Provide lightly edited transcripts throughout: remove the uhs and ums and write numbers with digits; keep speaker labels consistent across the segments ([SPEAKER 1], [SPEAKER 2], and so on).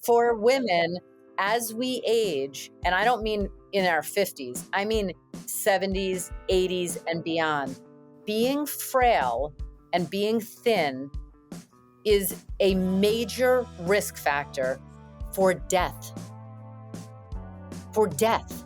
[SPEAKER 1] for women as we age, and I don't mean in our 50s, I mean 70s, 80s, and beyond. Being frail and being thin is a major risk factor for death. For death.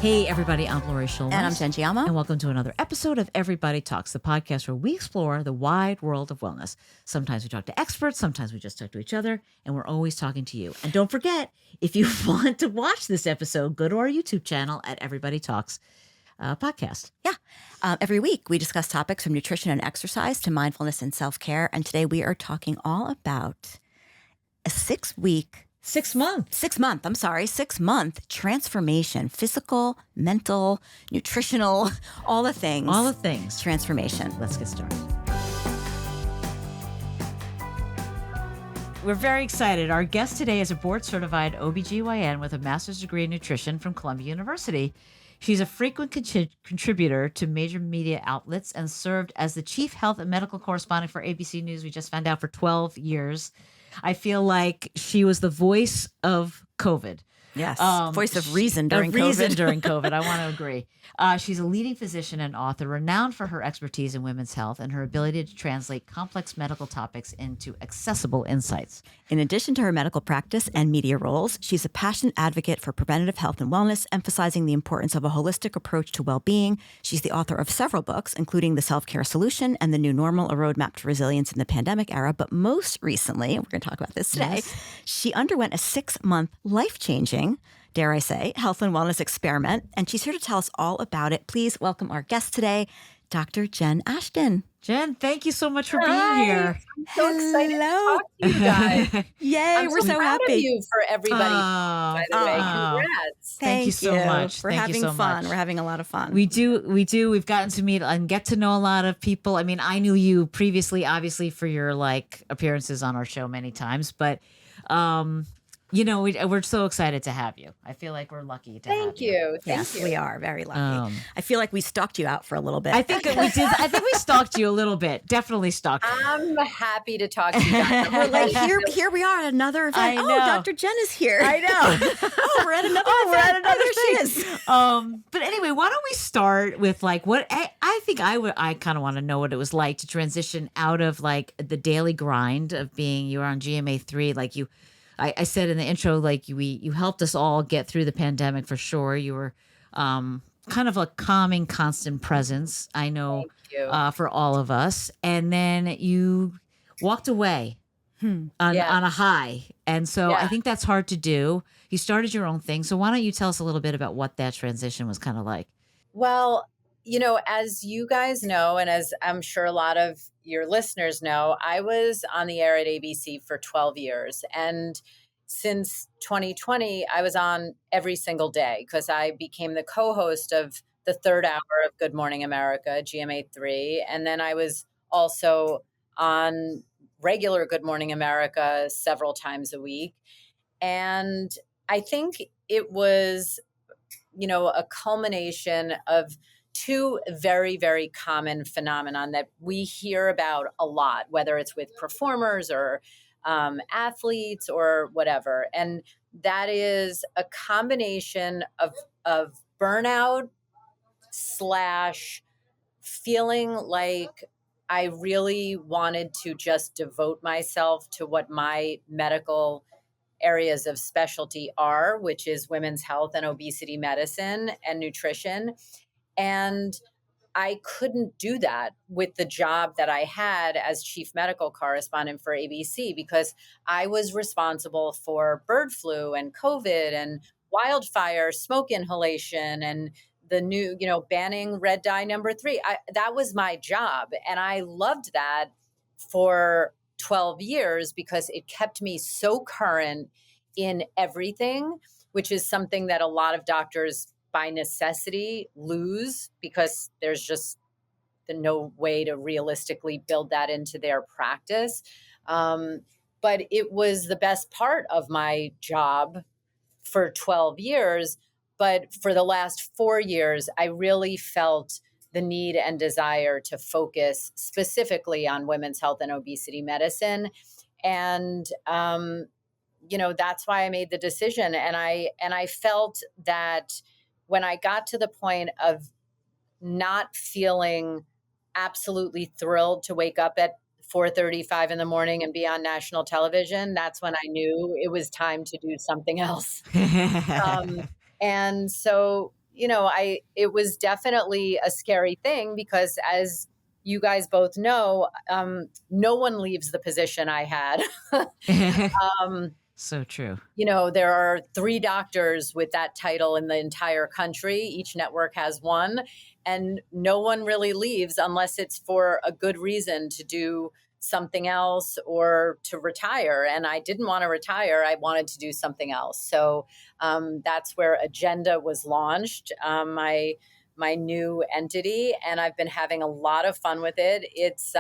[SPEAKER 2] Hey everybody, I'm Lori Schulman.
[SPEAKER 3] And I'm Jen Giamma.
[SPEAKER 2] And welcome to another episode of Everybody Talks, the podcast where we explore the wide world of wellness. Sometimes we talk to experts, sometimes we just talk to each other, and we're always talking to you. And don't forget, if you want to watch this episode, go to our YouTube channel at Everybody Talks podcast.
[SPEAKER 3] Yeah. Every week we discuss topics from nutrition and exercise to mindfulness and self-care. And today we are talking all about a 6 month transformation, physical, mental, nutritional, all the things.
[SPEAKER 2] All the things.
[SPEAKER 3] Transformation.
[SPEAKER 2] Let's get started. We're very excited. Our guest today is a board-certified OBGYN with a master's degree in nutrition from Columbia University. She's a frequent contributor to major media outlets and served as the chief health and medical correspondent for ABC News, we just found out, for 12 years. I feel like she was the voice of COVID.
[SPEAKER 3] Yes. Voice of reason during COVID.
[SPEAKER 2] I want to agree. She's a leading physician and author, renowned for her expertise in women's health and her ability to translate complex medical topics into accessible insights.
[SPEAKER 3] In addition to her medical practice and media roles, she's a passionate advocate for preventative health and wellness, emphasizing the importance of a holistic approach to well-being. She's the author of several books, including The Self-Care Solution and The New Normal, A Roadmap to Resilience in the Pandemic Era. But most recently, we're going to talk about this today, she underwent a 6-month life-changing, dare I say, health and wellness experiment, and she's here to tell us all about it. Please welcome our guest today, Dr. Jen Ashton.
[SPEAKER 2] Jen, thank you so much for being here.
[SPEAKER 1] I'm so excited to talk to you guys.
[SPEAKER 3] Yay, we're so
[SPEAKER 1] proud
[SPEAKER 3] happy.
[SPEAKER 1] of you for everybody, by the way. Congrats.
[SPEAKER 2] Thank you so much.
[SPEAKER 3] We're having fun. We're having a lot of fun.
[SPEAKER 2] We do. We've gotten to meet and get to know a lot of people. I mean, I knew you previously, obviously, for your appearances on our show many times, but we're so excited to have you. I feel like we're lucky to have you.
[SPEAKER 3] Thank you. We are very lucky. I feel like we stalked you out for a little bit.
[SPEAKER 2] I think we did. I think we stalked you a little bit. Definitely stalked you.
[SPEAKER 1] I'm happy to talk to you guys.
[SPEAKER 3] We're like, here we are at another event.
[SPEAKER 2] I know.
[SPEAKER 3] Dr. Jen is here.
[SPEAKER 2] I know.
[SPEAKER 3] We're at another event.
[SPEAKER 2] We're at another
[SPEAKER 3] there she is.
[SPEAKER 2] But anyway, why don't we start with what I think I kind of want to know what it was like to transition out of the daily grind of being, you were on GMA3, I said in the intro, you helped us all get through the pandemic for sure. You were kind of a calming, constant presence, I know, for all of us. And then you walked away on a high. And so I think that's hard to do. You started your own thing. So why don't you tell us a little bit about what that transition was kind of like?
[SPEAKER 1] Well, as you guys know, and as I'm sure a lot of your listeners know, I was on the air at ABC for 12 years. And since 2020, I was on every single day because I became the co-host of the third hour of Good Morning America, GMA3. And then I was also on regular Good Morning America several times a week. And I think it was, a culmination of two very, very common phenomenon that we hear about a lot, whether it's with performers or athletes or whatever. And that is a combination of burnout / feeling like I really wanted to just devote myself to what my medical areas of specialty are, which is women's health and obesity medicine and nutrition. And I couldn't do that with the job that I had as chief medical correspondent for ABC because I was responsible for bird flu and COVID and wildfire, smoke inhalation, and the new, banning red dye number 3. That was my job. And I loved that for 12 years because it kept me so current in everything, which is something that a lot of doctors by necessity lose because there's just no way to realistically build that into their practice. But it was the best part of my job for 12 years. But for the last 4 years, I really felt the need and desire to focus specifically on women's health and obesity medicine. And, that's why I made the decision. And I felt that when I got to the point of not feeling absolutely thrilled to wake up at 4:35 in the morning and be on national television, that's when I knew it was time to do something else. Um, and so, it was definitely a scary thing because, as you guys both know, no one leaves the position I had. um,
[SPEAKER 2] So true.
[SPEAKER 1] there are 3 doctors with that title in the entire country. Each network has one, and no one really leaves unless it's for a good reason to do something else or to retire. And I didn't want to retire. I wanted to do something else. So that's where Agenda was launched, my new entity, and I've been having a lot of fun with it. It's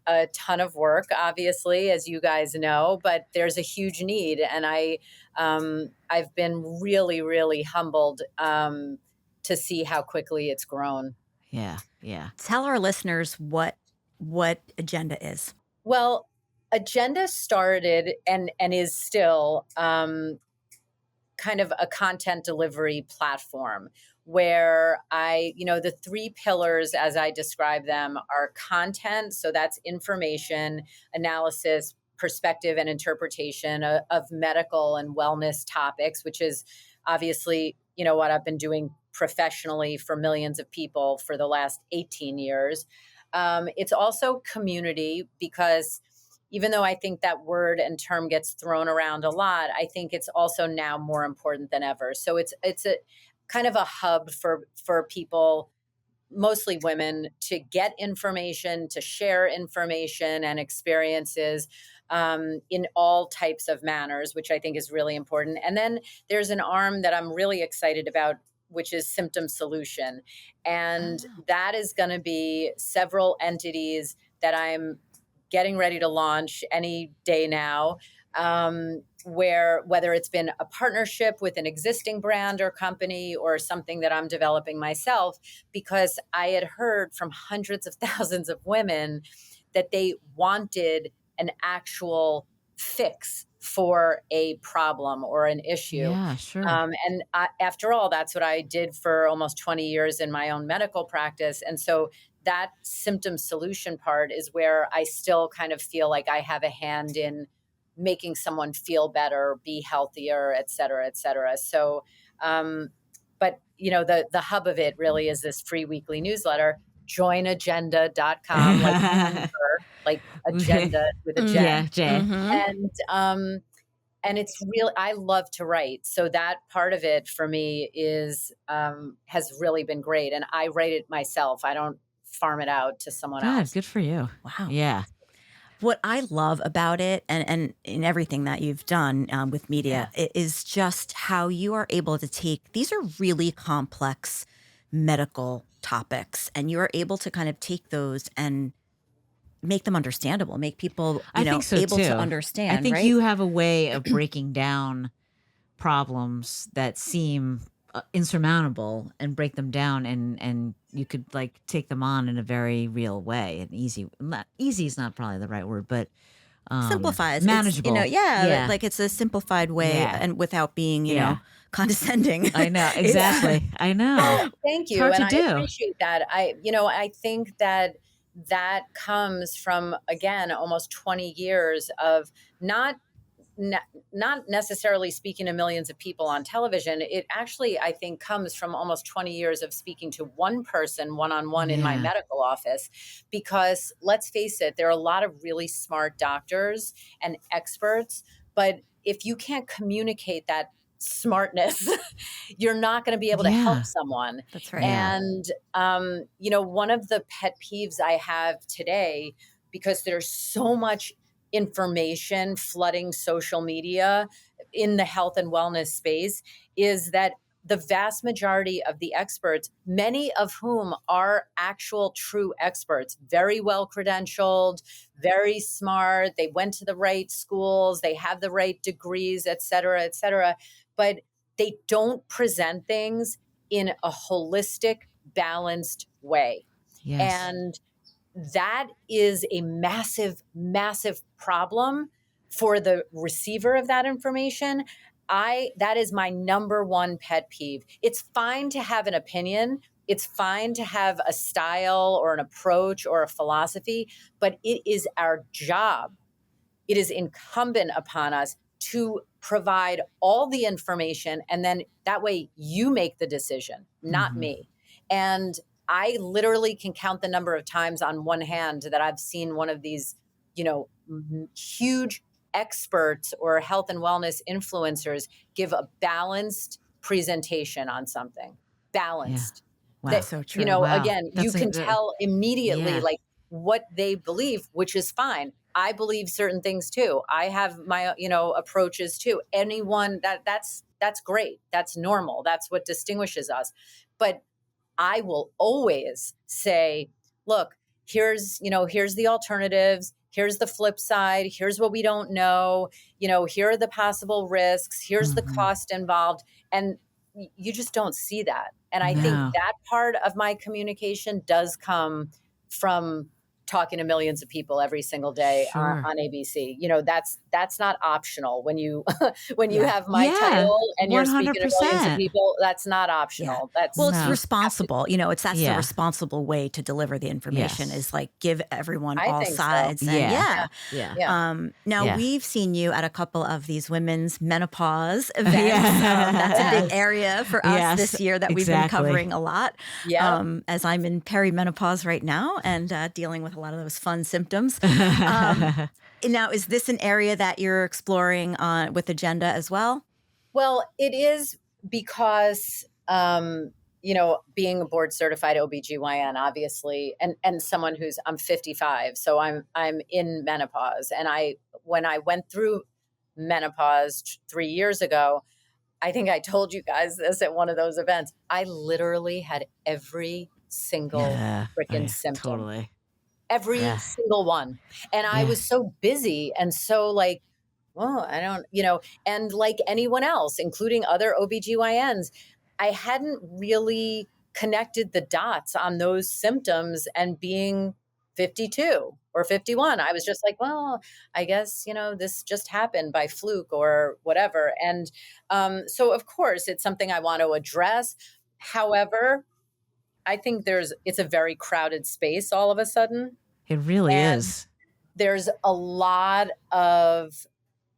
[SPEAKER 1] a ton of work, obviously, as you guys know, but there's a huge need, and I've been really, really humbled to see how quickly it's grown.
[SPEAKER 2] Yeah. Yeah.
[SPEAKER 3] Tell our listeners what Agenda is.
[SPEAKER 1] Well, Agenda started and is still kind of a content delivery platform where the 3 pillars, as I describe them, are content. So that's information, analysis, perspective, and interpretation of medical and wellness topics, which is obviously, what I've been doing professionally for millions of people for the last 18 years. It's also community, because even though I think that word and term gets thrown around a lot, I think it's also now more important than ever. So it's a kind of a hub for people, mostly women, to get information, to share information and experiences in all types of manners, which I think is really important. And then there's an arm that I'm really excited about, which is symptom solution. And that is going to be several entities that I'm getting ready to launch any day now, where whether it's been a partnership with an existing brand or company or something that I'm developing myself, because I had heard from hundreds of thousands of women that they wanted an actual fix for a problem or an issue.
[SPEAKER 2] Yeah, sure.
[SPEAKER 1] And after all, that's what I did for almost 20 years in my own medical practice. And so that symptom solution part is where I still kind of feel like I have a hand in making someone feel better, be healthier, et cetera, et cetera. So, but the hub of it really is this free weekly newsletter, joinagenda.com, like agenda with a J.
[SPEAKER 2] Yeah, Jay.
[SPEAKER 1] And it's real. I love to write. So that part of it for me has really been great. And I write it myself. I don't farm it out to someone else.
[SPEAKER 2] Good for you.
[SPEAKER 3] Wow.
[SPEAKER 2] Yeah.
[SPEAKER 3] What I love about it, and in everything that you've done with media, is just how you are able to take, these are really complex medical topics, and you're able to kind of take those and make them understandable, make people,
[SPEAKER 2] I think so
[SPEAKER 3] able
[SPEAKER 2] too.
[SPEAKER 3] to understand.
[SPEAKER 2] I think
[SPEAKER 3] right?
[SPEAKER 2] you have a way of breaking down problems that seem insurmountable and break them down, and you could like take them on in a very real way, and easy is not probably the right word, but
[SPEAKER 3] simplifies,
[SPEAKER 2] manageable.
[SPEAKER 3] It's, like it's a simplified way, and without being, condescending.
[SPEAKER 2] I know, exactly. I know.
[SPEAKER 1] Thank you.
[SPEAKER 2] It's hard
[SPEAKER 1] and
[SPEAKER 2] to do.
[SPEAKER 1] I appreciate that. I think that comes from, again, almost 20 years of not necessarily speaking to millions of people on television. It actually, I think, comes from almost 20 years of speaking to one person one-on-one in my medical office. Because let's face it, there are a lot of really smart doctors and experts, but if you can't communicate that smartness, you're not going to be able to help someone.
[SPEAKER 3] That's right.
[SPEAKER 1] And, one of the pet peeves I have today, because there's so much information flooding social media in the health and wellness space, is that the vast majority of the experts, many of whom are actual true experts, very well credentialed, very smart, they went to the right schools, they have the right degrees, et cetera, but they don't present things in a holistic, balanced, way.
[SPEAKER 2] Yes.
[SPEAKER 1] And that is a massive, massive problem for the receiver of that information. That is my number one pet peeve. It's fine to have an opinion. It's fine to have a style or an approach or a philosophy, but it is our job, it is incumbent upon us to provide all the information. And then that way you make the decision, not me. And I literally can count the number of times on one hand that I've seen one of these, huge experts or health and wellness influencers give a balanced presentation on something.
[SPEAKER 2] Yeah.
[SPEAKER 1] Balanced.
[SPEAKER 2] Wow.
[SPEAKER 3] So true.
[SPEAKER 2] Wow.
[SPEAKER 1] Again, you can tell immediately
[SPEAKER 2] yeah.
[SPEAKER 1] like what they believe, which is fine. I believe certain things too. I have my, approaches too. Anyone that's great. That's normal. That's what distinguishes us. But I will always say, look, here's the alternatives. Here's the flip side. Here's what we don't know. Here are the possible risks. Here's the cost involved. And you just don't see that. And I think
[SPEAKER 2] No.
[SPEAKER 1] that part of my communication does come from talking to millions of people every single day
[SPEAKER 2] Sure.
[SPEAKER 1] on ABC. That's not optional when you when you
[SPEAKER 3] Yeah.
[SPEAKER 1] have my
[SPEAKER 2] Yeah,
[SPEAKER 1] title and you're speaking to millions of
[SPEAKER 2] 100%.
[SPEAKER 1] people. That's not
[SPEAKER 3] Yeah.
[SPEAKER 1] optional. That's
[SPEAKER 3] Well, it's
[SPEAKER 2] No.
[SPEAKER 3] responsible. That's the
[SPEAKER 2] Yeah.
[SPEAKER 3] responsible way to deliver the information
[SPEAKER 2] Yes.
[SPEAKER 3] is like give everyone
[SPEAKER 1] I
[SPEAKER 3] all
[SPEAKER 1] think so.
[SPEAKER 3] sides. And
[SPEAKER 2] Yeah.
[SPEAKER 1] Yeah.
[SPEAKER 3] now
[SPEAKER 2] Yeah.
[SPEAKER 3] we've seen you at a couple of these women's menopause events.
[SPEAKER 2] Yeah.
[SPEAKER 3] That's a big area for us
[SPEAKER 2] Yes,
[SPEAKER 3] this year that we've been
[SPEAKER 2] exactly.
[SPEAKER 3] covering a lot.
[SPEAKER 1] Yeah.
[SPEAKER 3] As I'm in perimenopause right now and dealing with a lot of those fun symptoms. Now, is this an area that you're exploring with Agenda as well?
[SPEAKER 1] Well, it is because being a board certified OBGYN, obviously, and someone I'm 55, so I'm in menopause. And when I went through menopause 3 years ago, I think I told you guys this at one of those events. I literally had every single
[SPEAKER 2] Yeah.
[SPEAKER 1] freaking
[SPEAKER 2] Yeah,
[SPEAKER 1] symptom.
[SPEAKER 2] totally.
[SPEAKER 1] Every
[SPEAKER 2] Yeah.
[SPEAKER 1] single one. And I
[SPEAKER 2] Yeah.
[SPEAKER 1] was so busy and so like, well, I don't, and like anyone else, including other OBGYNs, I hadn't really connected the dots on those symptoms and being 52 or 51. I was just like, well, I guess, this just happened by fluke or whatever. And so, of course, it's something I want to address. However, I think it's a very crowded space all of a sudden.
[SPEAKER 2] It really
[SPEAKER 1] And
[SPEAKER 2] is.
[SPEAKER 1] there's a lot of,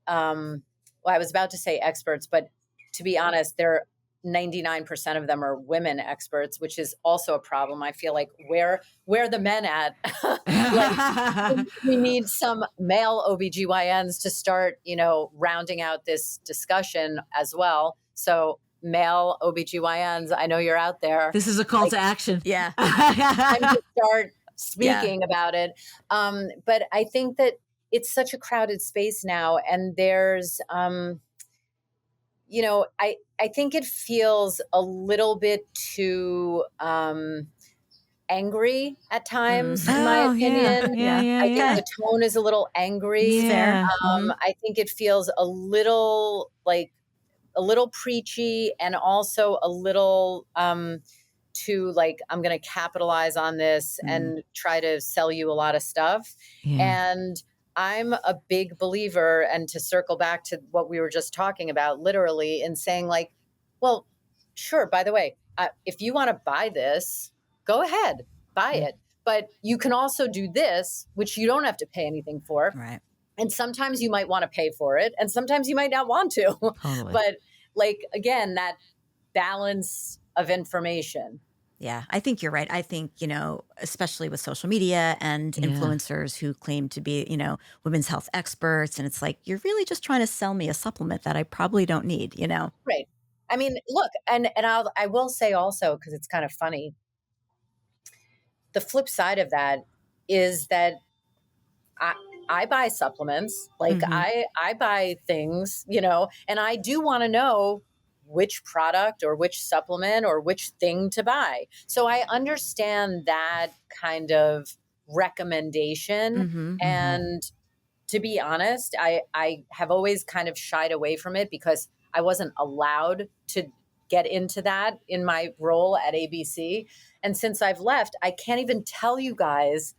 [SPEAKER 1] well, I was about to say experts, but to be honest, 99% of them are women experts, which is also a problem. I feel like where are the men at? Like we need some male OBGYNs to start, rounding out this discussion as well. So male OBGYNs, I know you're out there.
[SPEAKER 2] This is a call to action.
[SPEAKER 3] Yeah.
[SPEAKER 1] Time to start speaking about it. But I think that it's such a crowded space now, and there's, I think it feels a little bit too angry at times, in my
[SPEAKER 2] Oh, yeah.
[SPEAKER 1] opinion.
[SPEAKER 2] Yeah, yeah,
[SPEAKER 1] I think
[SPEAKER 2] yeah.
[SPEAKER 1] the tone is a little angry.
[SPEAKER 2] Yeah.
[SPEAKER 1] I think it feels a little preachy and also a little to like, I'm going to capitalize on this and try to sell you a lot of stuff.
[SPEAKER 2] Yeah.
[SPEAKER 1] And I'm a big believer, and to circle back to what we were just talking about, literally, in saying like, well, sure, by the way, if you want to buy this, go ahead, buy it. But you can also do this, which you don't have to pay anything for.
[SPEAKER 3] Right.
[SPEAKER 1] And sometimes you might want to pay for it, and sometimes you might not want to.
[SPEAKER 2] Totally.
[SPEAKER 1] But like, again, that balance of information.
[SPEAKER 3] Yeah, I think you're right. I think, especially with social media and influencers who claim to be, women's health experts. And it's like, you're really just trying to sell me a supplement that I probably don't need,
[SPEAKER 1] Right. I mean, look, and I will say also, because it's kind of funny, the flip side of that is that I buy supplements, like I buy things, and I do want to know which product or which supplement or which thing to buy. So I understand that kind of recommendation. And to be honest, I have always kind of shied away from it because I wasn't allowed to get into that in my role at ABC. And since I've left, I can't even tell you guys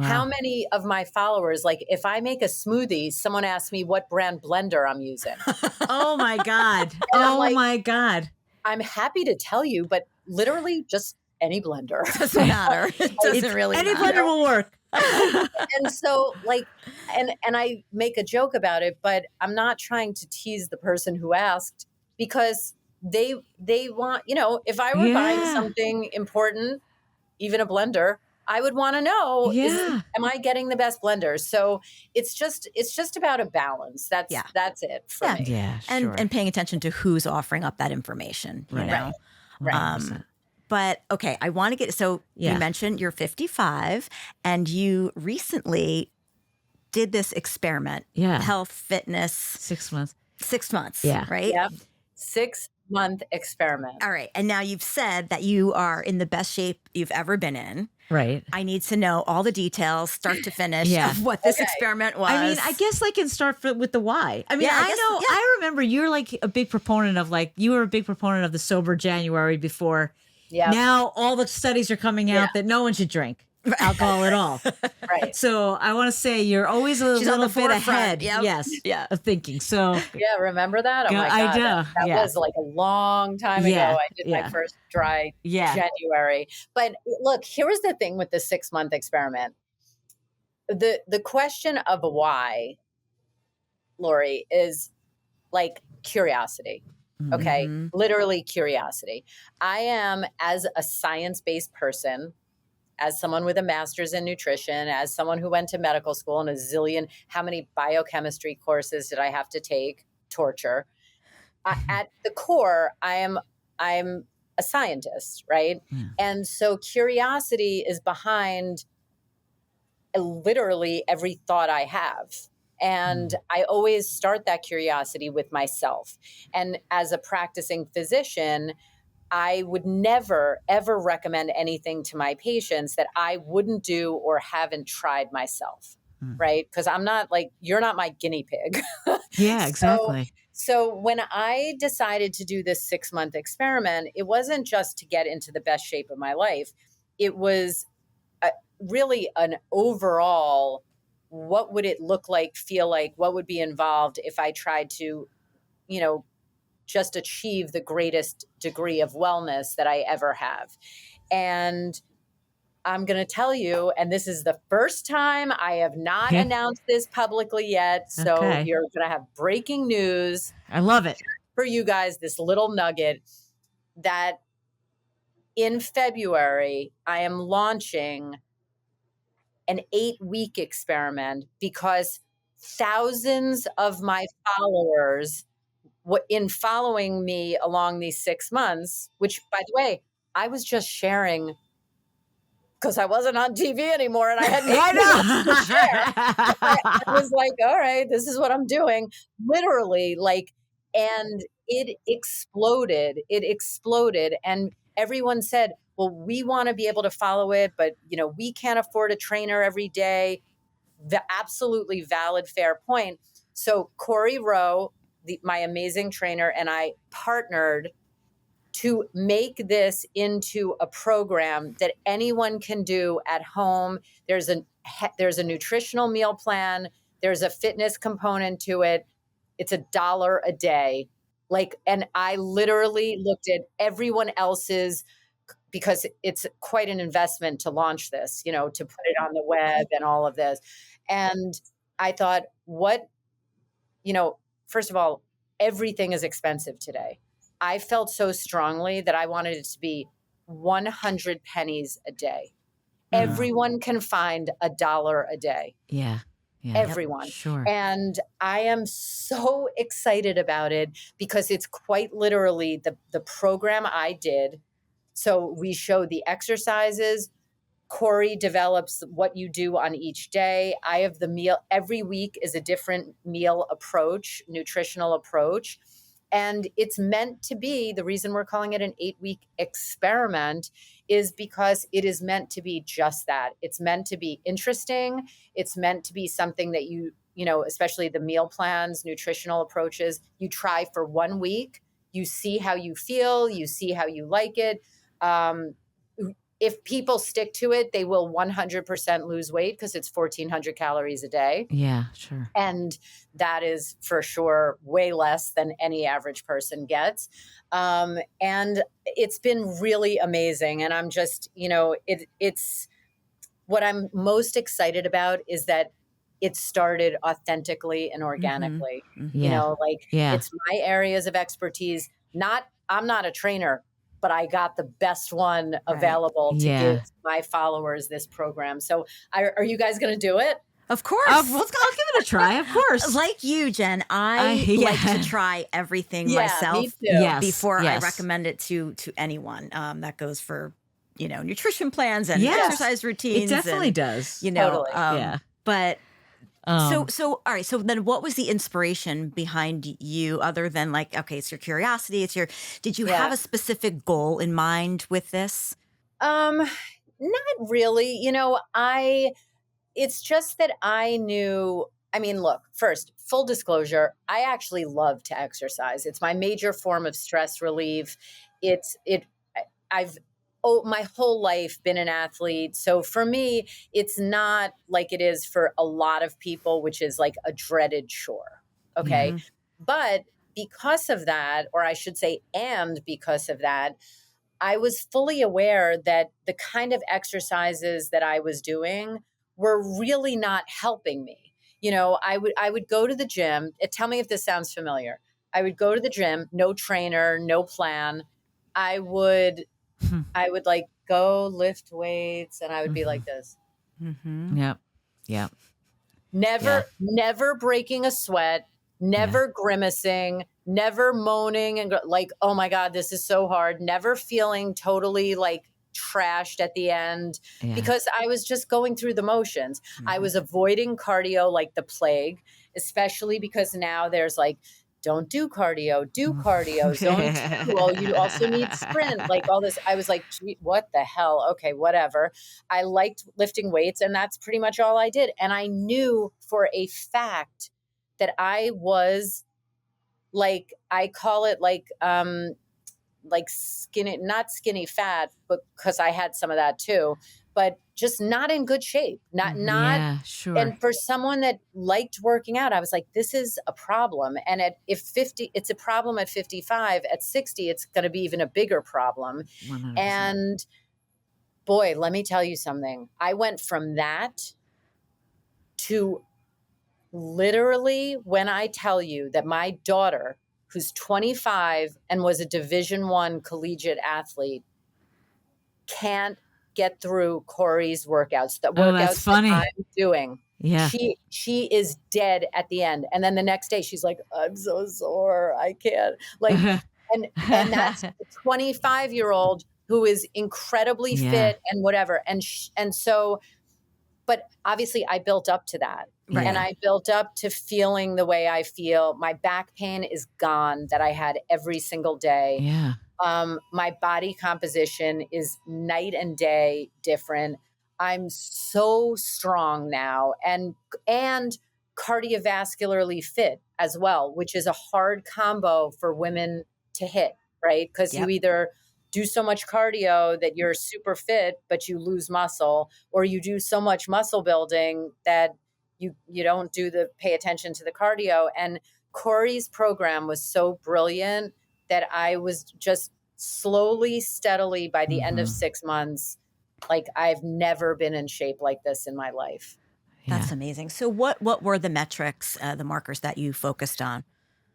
[SPEAKER 1] how many of my followers, like if I make a smoothie, someone asks me what brand blender I'm using.
[SPEAKER 2] Oh my God.
[SPEAKER 1] And I'm
[SPEAKER 2] Oh
[SPEAKER 1] like,
[SPEAKER 2] my God.
[SPEAKER 1] I'm happy to tell you, but literally just any blender.
[SPEAKER 3] Doesn't matter. It doesn't really
[SPEAKER 2] Any
[SPEAKER 3] matter.
[SPEAKER 2] blender will work.
[SPEAKER 1] And so like, and I make a joke about it, but I'm not trying to tease the person who asked, because they want, you know, if I were buying
[SPEAKER 2] Yeah.
[SPEAKER 1] something important, even a blender, I would want to know,
[SPEAKER 2] Yeah.
[SPEAKER 1] am I getting the best blender? So it's just about a balance. That's it for me.
[SPEAKER 2] Yeah, sure.
[SPEAKER 3] And paying attention to who's offering up that information, you
[SPEAKER 2] Right.
[SPEAKER 3] know?
[SPEAKER 1] Right.
[SPEAKER 2] 100%.
[SPEAKER 3] But okay, I want to get, so you mentioned you're 55 and you recently did this experiment.
[SPEAKER 2] Yeah.
[SPEAKER 3] Health, fitness.
[SPEAKER 2] 6 months.
[SPEAKER 3] 6 months.
[SPEAKER 2] Yeah.
[SPEAKER 3] Right?
[SPEAKER 1] Yep. 6-month experiment.
[SPEAKER 3] All right. And now you've said that you are in the best shape you've ever been in.
[SPEAKER 2] Right.
[SPEAKER 3] I need to know all the details, start to finish, of what this experiment was.
[SPEAKER 2] I mean, I guess I can start with the why. I mean, I remember you're like a big proponent of you were a big proponent of the sober January before.
[SPEAKER 1] Yeah.
[SPEAKER 2] Now all the studies are coming out that no one should drink alcohol at all.
[SPEAKER 1] Right.
[SPEAKER 2] So I want to say you're always a
[SPEAKER 3] She's on
[SPEAKER 2] little
[SPEAKER 3] the
[SPEAKER 2] bit
[SPEAKER 3] forefront.
[SPEAKER 2] ahead.
[SPEAKER 3] Yep.
[SPEAKER 2] Yes.
[SPEAKER 3] Yeah.
[SPEAKER 2] Of thinking. So
[SPEAKER 1] Yeah, remember that? Oh my God.
[SPEAKER 2] I do.
[SPEAKER 1] That was like a long time ago. I did my first dry January. But look, here was the thing with the 6-month experiment. The question of why, Lori, is like curiosity. Okay.
[SPEAKER 3] Mm-hmm.
[SPEAKER 1] Literally curiosity. I am, as a science-based person, as someone with a master's in nutrition, as someone who went to medical school and a zillion, how many biochemistry courses did I have to take? Torture. At the core, I'm a scientist, right?
[SPEAKER 2] Yeah.
[SPEAKER 1] And so curiosity is behind literally every thought I have. And I always start that curiosity with myself. And as a practicing physician, I would never, ever recommend anything to my patients that I wouldn't do or haven't tried myself, right? Because I'm not like, you're not my guinea pig.
[SPEAKER 2] Yeah, exactly.
[SPEAKER 1] So when I decided to do this 6-month experiment, it wasn't just to get into the best shape of my life. It was really an overall, what would it look like, feel like, what would be involved if I tried to, you know, just achieve the greatest degree of wellness that I ever have. And I'm going to tell you, and this is the first time I have not announced this publicly yet. So you're going to have breaking news.
[SPEAKER 2] I love it.
[SPEAKER 1] For you guys, this little nugget that in February, I am launching an 8-week experiment because thousands of my followers, in following me along these 6 months, which, by the way, I was just sharing because I wasn't on TV anymore and I had nothing to share. I was like, all right, this is what I'm doing. Literally, and it exploded. It exploded. And everyone said, well, we want to be able to follow it, but we can't afford a trainer every day. The absolutely valid, fair point. So Corey Rowe, my amazing trainer, and I partnered to make this into a program that anyone can do at home. There's a nutritional meal plan. There's a fitness component to it. It's $1 a day. And I literally looked at everyone else's, because it's quite an investment to launch this, to put it on the web and all of this. And I thought, first of all, everything is expensive today. I felt so strongly that I wanted it to be 100 pennies a day. Everyone can find $1 a day.
[SPEAKER 2] Yeah.
[SPEAKER 1] Everyone.
[SPEAKER 2] Sure.
[SPEAKER 1] And I am so excited about it because it's quite literally the program I did. So we show the exercises. Corey develops what you do on each day. I have the meal. Every week is a different meal approach, nutritional approach. And it's meant to be, the reason we're calling it an 8-week experiment is because it is meant to be just that. It's meant to be interesting. It's meant to be something that especially the meal plans, nutritional approaches, you try for 1 week, you see how you feel, you see how you like it. if people stick to it, they will 100% lose weight because it's 1,400 calories a day.
[SPEAKER 2] Yeah, sure.
[SPEAKER 1] And that is for sure way less than any average person gets. And it's been really amazing. And I'm just, it's what I'm most excited about is that it started authentically and organically.
[SPEAKER 2] Yeah.
[SPEAKER 1] Like
[SPEAKER 2] Yeah.
[SPEAKER 1] it's my areas of expertise. I'm not a trainer, but I got the best one available to give
[SPEAKER 2] Yeah.
[SPEAKER 1] my followers this program. So are you guys going to do it?
[SPEAKER 3] Of course.
[SPEAKER 2] I'll give it a try, of course.
[SPEAKER 3] Like you, Jen, I like to try everything
[SPEAKER 1] Me
[SPEAKER 3] myself
[SPEAKER 1] too.
[SPEAKER 3] before I recommend it to anyone. That goes for, nutrition plans and exercise routines.
[SPEAKER 2] It definitely does.
[SPEAKER 1] Totally.
[SPEAKER 3] But so all right. So then what was the inspiration behind you other than like, okay, it's your curiosity. Did you have a specific goal in mind with this?
[SPEAKER 1] Not really. It's just that I knew, look, first, full disclosure, I actually love to exercise. It's my major form of stress relief. I've my whole life been an athlete. So for me, it's not like it is for a lot of people, which is like a dreaded chore. Okay. But because of that, or I should say, and because of that, I was fully aware that the kind of exercises that I was doing were really not helping me. I would go to the gym. Tell me if this sounds familiar. I would go to the gym, no trainer, no plan. I would like go lift weights and I would be like this.
[SPEAKER 2] Yep. Yep.
[SPEAKER 1] Never breaking a sweat, never grimacing, never moaning and like, oh my God, this is so hard. Never feeling totally like trashed at the end because I was just going through the motions. I was avoiding cardio like the plague, especially because now there's like, don't do cardio, do cardio, don't do, well, you also need sprint, like all this. I was like, gee, what the hell? Okay, whatever. I liked lifting weights and that's pretty much all I did. And I knew for a fact that I was like, I call it like skinny, not skinny fat, but because I had some of that too, but just not in good shape.
[SPEAKER 2] Yeah, sure.
[SPEAKER 1] And for someone that liked working out, I was like, this is a problem. And if 50, it's a problem at 55, at 60, it's going to be even a bigger problem.
[SPEAKER 2] 100%.
[SPEAKER 1] And boy, let me tell you something. I went from that to literally, when I tell you that my daughter, who's 25 and was a Division I collegiate athlete, can't get through Corey's workouts. The workouts that I'm doing.
[SPEAKER 2] Yeah.
[SPEAKER 1] She is dead at the end. And then the next day she's like, I'm so sore. I can't. Like, and that's a 25-year-old who is incredibly fit and whatever. And so, but obviously I built up to that.
[SPEAKER 3] Right.
[SPEAKER 1] And I built up to feeling the way I feel. My back pain is gone that I had every single day.
[SPEAKER 2] Yeah.
[SPEAKER 1] My body composition is night and day different. I'm so strong now and cardiovascularly fit as well, which is a hard combo for women to hit, right? Because you either do so much cardio that you're super fit, but you lose muscle, or you do so much muscle building that you don't pay attention to the cardio. And Corey's program was so brilliant that I was just slowly, steadily by the end of 6 months, like I've never been in shape like this in my life.
[SPEAKER 3] That's amazing. So what were the metrics, the markers that you focused on?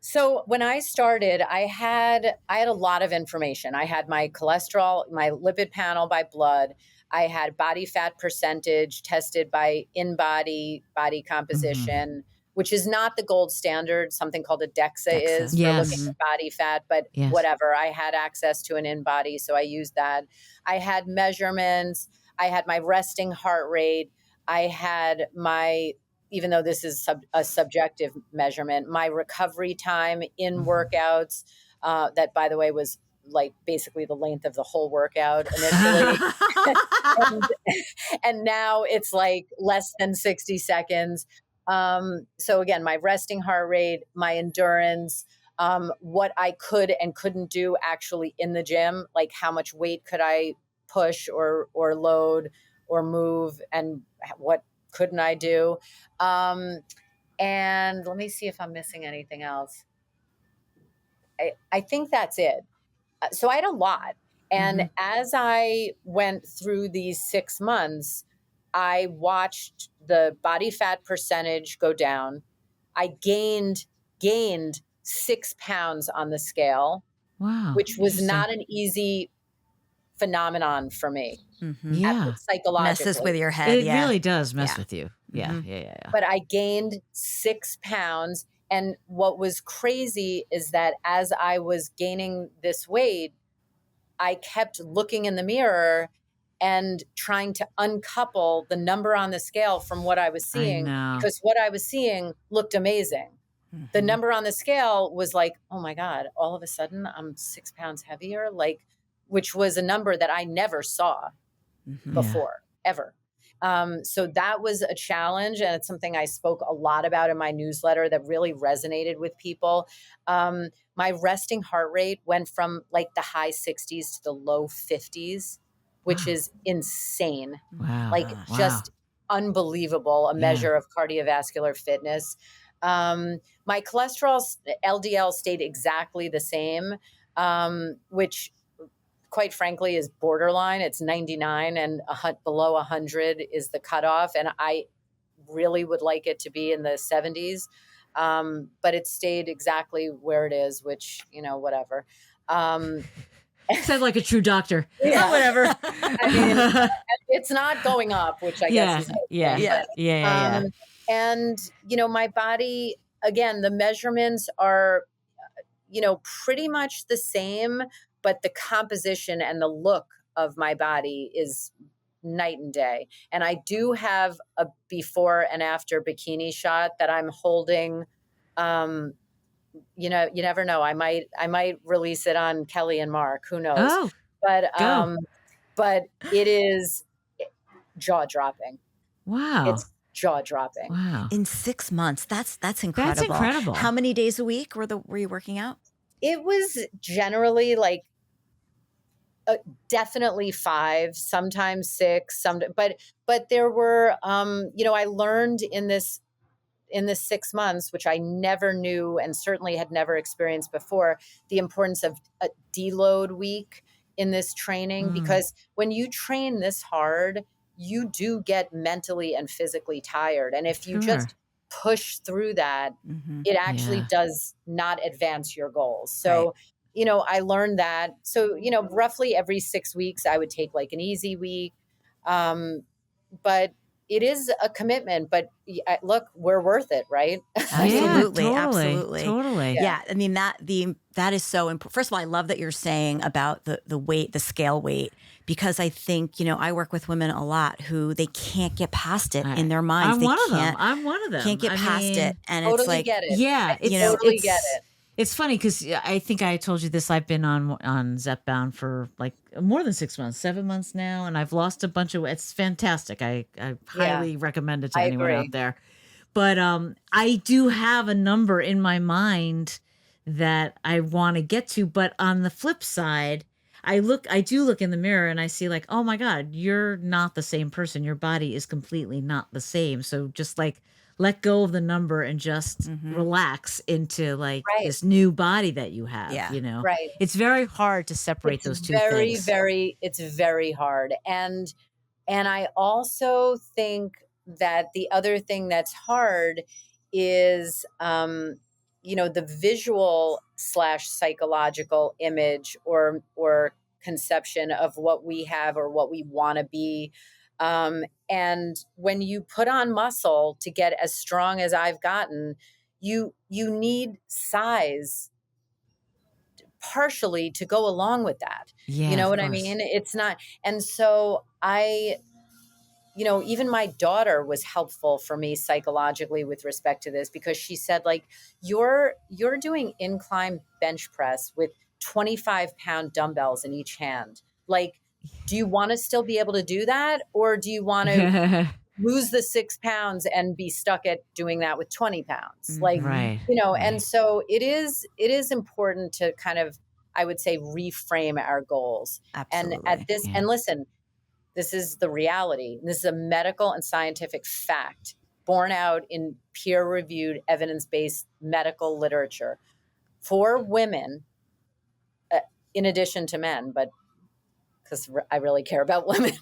[SPEAKER 1] So when I started, I had a lot of information. I had my cholesterol, my lipid panel by blood. I had body fat percentage tested by in-body body composition, which is not the gold standard. Something called a DEXA is for looking at body fat, but whatever. I had access to an in-body, so I used that. I had measurements. I had my resting heart rate. I had my, even though this is a subjective measurement, my recovery time in workouts, that, by the way, was like basically the length of the whole workout initially. and now it's like less than 60 seconds. So again, my resting heart rate, my endurance, what I could and couldn't do actually in the gym, like how much weight could I push or load or move, and what couldn't I do. And let me see if I'm missing anything else. I think that's it. So I had a lot. And as I went through these 6 months, I watched the body fat percentage go down. I gained 6 pounds on the scale,
[SPEAKER 2] Wow.
[SPEAKER 1] which was
[SPEAKER 2] Interesting.
[SPEAKER 1] not an easy phenomenon for me
[SPEAKER 2] Yeah.
[SPEAKER 3] Messes with
[SPEAKER 1] psychologically.
[SPEAKER 3] your head.
[SPEAKER 2] It
[SPEAKER 3] Yeah.
[SPEAKER 2] really does mess
[SPEAKER 3] Yeah.
[SPEAKER 2] with you. Yeah.
[SPEAKER 1] But I gained 6 pounds. And what was crazy is that as I was gaining this weight, I kept looking in the mirror and trying to uncouple the number on the scale from what I was
[SPEAKER 2] I
[SPEAKER 1] seeing,
[SPEAKER 2] know.
[SPEAKER 1] because what I was seeing looked amazing. The number on the scale was like, oh my God, all of a sudden I'm 6 pounds heavier, like, which was a number that I never saw before, ever. So that was a challenge, and it's something I spoke a lot about in my newsletter that really resonated with people. My resting heart rate went from like the high 60s to the low 50s, which
[SPEAKER 2] Wow.
[SPEAKER 1] is insane.
[SPEAKER 2] Wow.
[SPEAKER 1] Like
[SPEAKER 2] Wow.
[SPEAKER 1] just unbelievable, a measure of cardiovascular fitness. My cholesterol LDL stayed exactly the same, which quite frankly is borderline. It's 99, and below 100 is the cutoff. And I really would like it to be in the 70s. But it stayed exactly where it is, which, whatever.
[SPEAKER 2] Sounds like a true doctor.
[SPEAKER 1] Yeah.
[SPEAKER 2] Whatever.
[SPEAKER 1] I mean, it's not going up, which I guess is a good thing.
[SPEAKER 2] Yeah.
[SPEAKER 1] And, my body, again, the measurements are, pretty much the same, but the composition and the look of my body is night and day. And I do have a before and after bikini shot that I'm holding. You never know. I might release it on Kelly and Mark. Who knows?
[SPEAKER 2] Oh,
[SPEAKER 1] But
[SPEAKER 2] go.
[SPEAKER 1] but it is jaw dropping.
[SPEAKER 2] Wow.
[SPEAKER 1] It's jaw dropping.
[SPEAKER 2] Wow.
[SPEAKER 3] In 6 months, that's incredible.
[SPEAKER 2] That's incredible.
[SPEAKER 3] How many days a week were you working out?
[SPEAKER 1] It was generally like definitely 5, sometimes 6, but there were I learned in this 6 months, which I never knew and certainly had never experienced before, the importance of a deload week in this training, because when you train this hard, you do get mentally and physically tired. And if you just push through that, it actually does not advance your goals. So, I learned that. So, roughly every 6 weeks, I would take like an easy week. But it is a commitment, but look, we're worth it, right?
[SPEAKER 3] Absolutely.
[SPEAKER 2] Yeah,
[SPEAKER 3] Absolutely.
[SPEAKER 2] Totally.
[SPEAKER 3] Yeah. I mean, that is so important. First of all, I love that you're saying about the weight, the scale weight, because I think, I work with women a lot who they can't get past it in their minds.
[SPEAKER 2] I'm one of them.
[SPEAKER 3] Can't get past it. And
[SPEAKER 1] totally
[SPEAKER 3] it's like,
[SPEAKER 1] get it.
[SPEAKER 2] Yeah,
[SPEAKER 1] I totally get it.
[SPEAKER 2] It's funny because I think I told you this. I've been on Zepbound for like more than 6 months, 7 months now, and I've lost a bunch of. It's fantastic. I highly recommend it to anyone out there. But I do have a number in my mind that I want to get to. But on the flip side, I do look in the mirror and I see like, oh my God, you're not the same person. Your body is completely not the same. So just like let go of the number and just relax into like this new body that you have,
[SPEAKER 1] Right.
[SPEAKER 2] It's very hard to separate those two things.
[SPEAKER 1] It's very hard. And I also think that the other thing that's hard is, the visual / psychological image or conception of what we have or what we want to be. And when you put on muscle to get as strong as I've gotten, you need size partially to go along with that.
[SPEAKER 2] Yeah,
[SPEAKER 1] You know
[SPEAKER 2] of
[SPEAKER 1] what I
[SPEAKER 2] course.
[SPEAKER 1] mean? It's not. And so even my daughter was helpful for me psychologically with respect to this, because she said, like, you're doing incline bench press with 25-pound dumbbells in each hand. Like, do you want to still be able to do that? Or do you want to lose the 6 pounds and be stuck at doing that with 20 pounds? Like,
[SPEAKER 2] Right.
[SPEAKER 1] and so it is important to kind of, I would say, reframe our goals.
[SPEAKER 3] Absolutely.
[SPEAKER 1] And listen, this is the reality. This is a medical and scientific fact borne out in peer-reviewed, evidence-based medical literature. For women, in addition to men, but because I really care about women.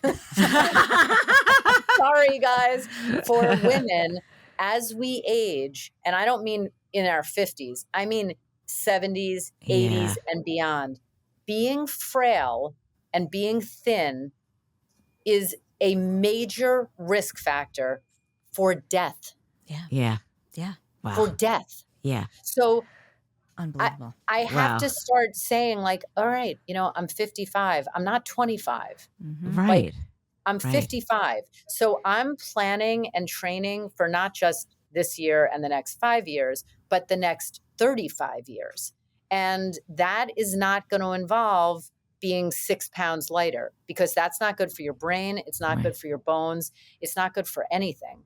[SPEAKER 1] Sorry, guys. For women, as we age, and I don't mean in our 50s, I mean 70s, 80s, and beyond, being frail and being thin is a major risk factor for death.
[SPEAKER 2] Yeah.
[SPEAKER 3] Wow.
[SPEAKER 1] For death.
[SPEAKER 2] Yeah.
[SPEAKER 1] So
[SPEAKER 3] Unbelievable.
[SPEAKER 1] I have
[SPEAKER 2] Wow.
[SPEAKER 1] to start saying, like, all right, I'm 55. I'm not 25.
[SPEAKER 2] Right.
[SPEAKER 1] I'm 55. So I'm planning and training for not just this year and the next 5 years, but the next 35 years. And that is not going to involve being 6 pounds lighter, because that's not good for your brain. It's not good for your bones. It's not good for anything.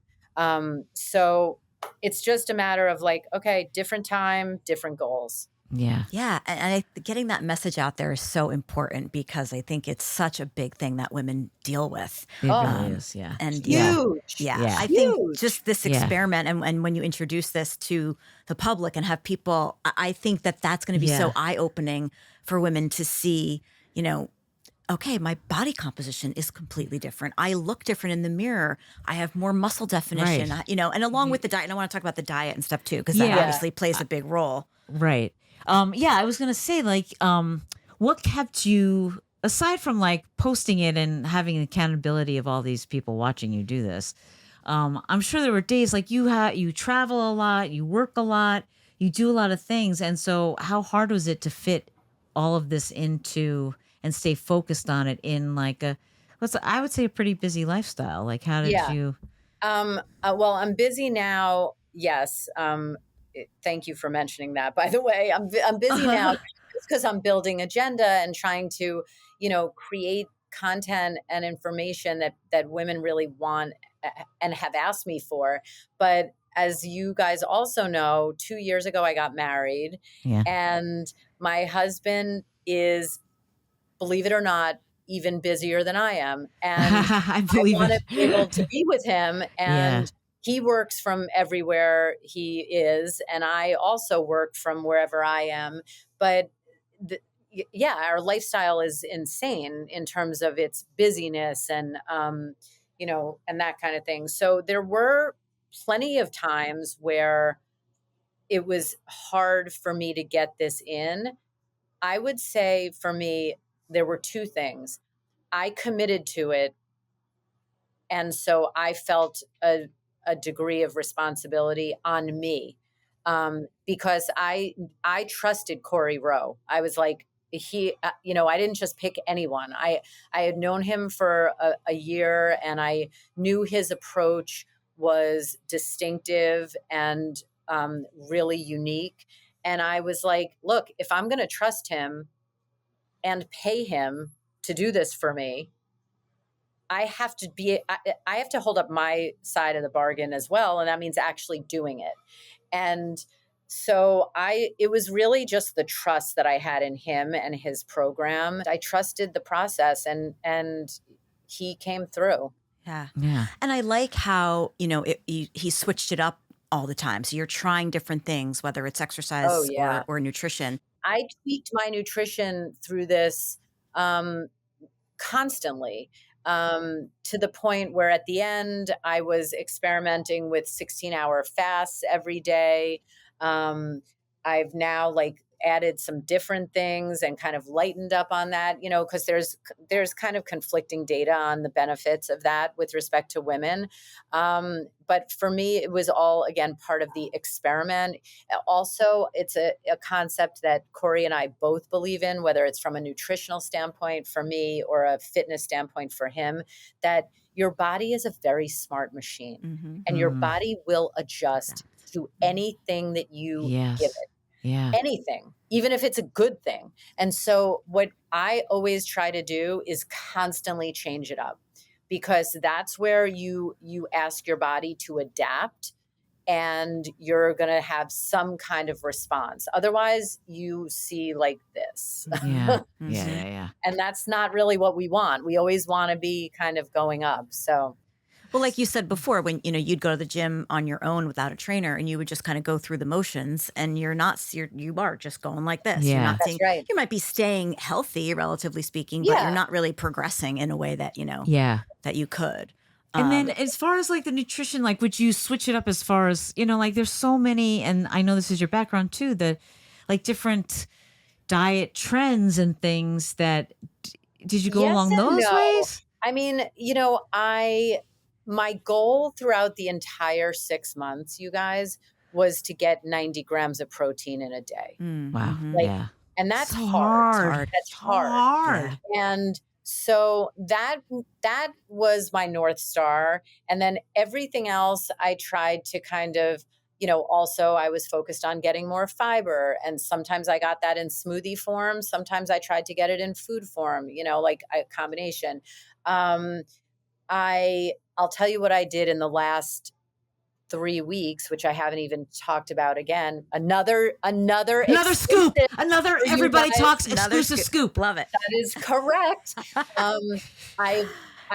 [SPEAKER 1] So it's just a matter of like, okay, different time, different goals.
[SPEAKER 2] Yeah.
[SPEAKER 3] Yeah. And getting that message out there is so important, because I think it's such a big thing that women deal with.
[SPEAKER 2] It really is. Yeah.
[SPEAKER 3] And
[SPEAKER 1] Huge.
[SPEAKER 3] yeah, I
[SPEAKER 1] Huge.
[SPEAKER 3] think just this
[SPEAKER 2] Yeah.
[SPEAKER 3] experiment, and when you introduce this to the public and have people, I think that that's going to be so eye-opening for women to see, okay, my body composition is completely different. I look different in the mirror. I have more muscle definition,
[SPEAKER 2] Right.
[SPEAKER 3] and along with the diet, and I want to talk about the diet and stuff too, because that
[SPEAKER 2] Yeah.
[SPEAKER 3] obviously plays a big role.
[SPEAKER 2] Right. Yeah, I was gonna say, like, what kept you, aside from like posting it and having the accountability of all these people watching you do this? I'm sure there were days like you travel a lot, you work a lot, you do a lot of things, and so how hard was it to fit all of this into and stay focused on it in like I would say a pretty busy lifestyle? Like, how did you?
[SPEAKER 1] Well, I'm busy now. Yes. Thank you for mentioning that. By the way, I'm busy now because I'm building Agenda and trying to, create content and information that women really want and have asked me for. But as you guys also know, 2 years ago I got married,
[SPEAKER 2] Yeah.
[SPEAKER 1] and my husband is, believe it or not, even busier than I am. And
[SPEAKER 2] I believe
[SPEAKER 1] want to
[SPEAKER 2] it.
[SPEAKER 1] be able to be with him. And
[SPEAKER 2] Yeah.
[SPEAKER 1] he works from everywhere he is. And I also work from wherever I am. But our lifestyle is insane in terms of its busyness and, and that kind of thing. So there were plenty of times where it was hard for me to get this in. I would say for me, there were two things. I committed to it, and so I felt a degree of responsibility on me, because I trusted Corey Rowe. I was like, I didn't just pick anyone. I had known him for a year, and I knew his approach was distinctive and really unique. And I was like, look, if I'm going to trust him and pay him to do this for me, I have to hold up my side of the bargain as well. And that means actually doing it. And so it was really just the trust that I had in him and his program. I trusted the process, and he came through.
[SPEAKER 3] Yeah.
[SPEAKER 2] Yeah.
[SPEAKER 3] And I like how, he switched it up all the time. So you're trying different things, whether it's exercise or nutrition.
[SPEAKER 1] I tweaked my nutrition through this constantly, to the point where at the end I was experimenting with 16-hour fasts every day. I've now added some different things and kind of lightened up on that, because there's kind of conflicting data on the benefits of that with respect to women. But for me, it was all, again, part of the experiment. Also, it's a concept that Corey and I both believe in, whether it's from a nutritional standpoint for me or a fitness standpoint for him, that your body is a very smart machine, and your body will adjust to anything that you give it.
[SPEAKER 2] Yeah.
[SPEAKER 1] Anything, even if it's a good thing. And so what I always try to do is constantly change it up, because that's where you ask your body to adapt. and you're going to have some kind of response. Otherwise, you see like this.
[SPEAKER 2] Yeah. Yeah.
[SPEAKER 1] And that's not really what we want. We always want to be kind of going up. So,
[SPEAKER 3] Well, like you said before, when you'd go to the gym on your own without a trainer, and you would just kind of go through the motions, and you are just going like this. You're
[SPEAKER 2] Yeah.
[SPEAKER 3] not
[SPEAKER 1] that's right.
[SPEAKER 3] You might be staying healthy, relatively speaking, but
[SPEAKER 1] Yeah.
[SPEAKER 3] you're not really progressing in a way that
[SPEAKER 2] Yeah.
[SPEAKER 3] that you could.
[SPEAKER 2] And then as far as like the nutrition, like would you switch it up as far as, like there's so many, and I know this is your background too, that like different diet trends and things that, did you go
[SPEAKER 1] Yes
[SPEAKER 2] along
[SPEAKER 1] and
[SPEAKER 2] those
[SPEAKER 1] no.
[SPEAKER 2] ways?
[SPEAKER 1] I mean, my goal throughout the entire 6 months, you guys, was to get 90 grams of protein in a day.
[SPEAKER 2] Wow.
[SPEAKER 1] Like,
[SPEAKER 2] Yeah.
[SPEAKER 1] and that's
[SPEAKER 2] So
[SPEAKER 1] hard.
[SPEAKER 2] hard.
[SPEAKER 1] That's hard.
[SPEAKER 3] Yeah.
[SPEAKER 1] And so that was my North Star. And then everything else I tried to kind of, also I was focused on getting more fiber. And sometimes I got that in smoothie form. Sometimes I tried to get it in food form, like a combination. I'll tell you what I did in the last 3 weeks, which I haven't even talked about again. Another
[SPEAKER 2] scoop, another
[SPEAKER 1] for you
[SPEAKER 2] Everybody
[SPEAKER 1] guys.
[SPEAKER 2] Talks
[SPEAKER 3] Another
[SPEAKER 2] exclusive scoop.
[SPEAKER 3] Love it.
[SPEAKER 1] That is correct. I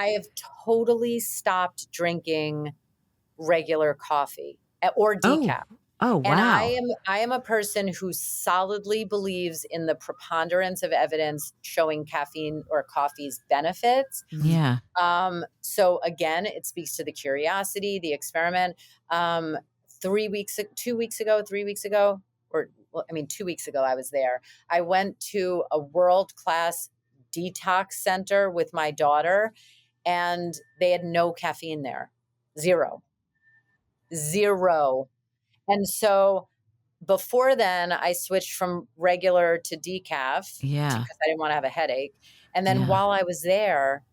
[SPEAKER 1] have totally stopped drinking regular coffee or decaf.
[SPEAKER 2] Oh,
[SPEAKER 1] And
[SPEAKER 2] wow.
[SPEAKER 1] I am a person who solidly believes in the preponderance of evidence showing caffeine or coffee's benefits.
[SPEAKER 2] Yeah.
[SPEAKER 1] So again, it speaks to the curiosity, the experiment. 2 weeks ago, or 2 weeks ago, I was there. I went to a world-class detox center with my daughter, and they had no caffeine there. Zero. And so before then, I switched from regular to decaf
[SPEAKER 2] Yeah.
[SPEAKER 1] because I didn't want to have a headache. And then
[SPEAKER 2] Yeah.
[SPEAKER 1] while I was there,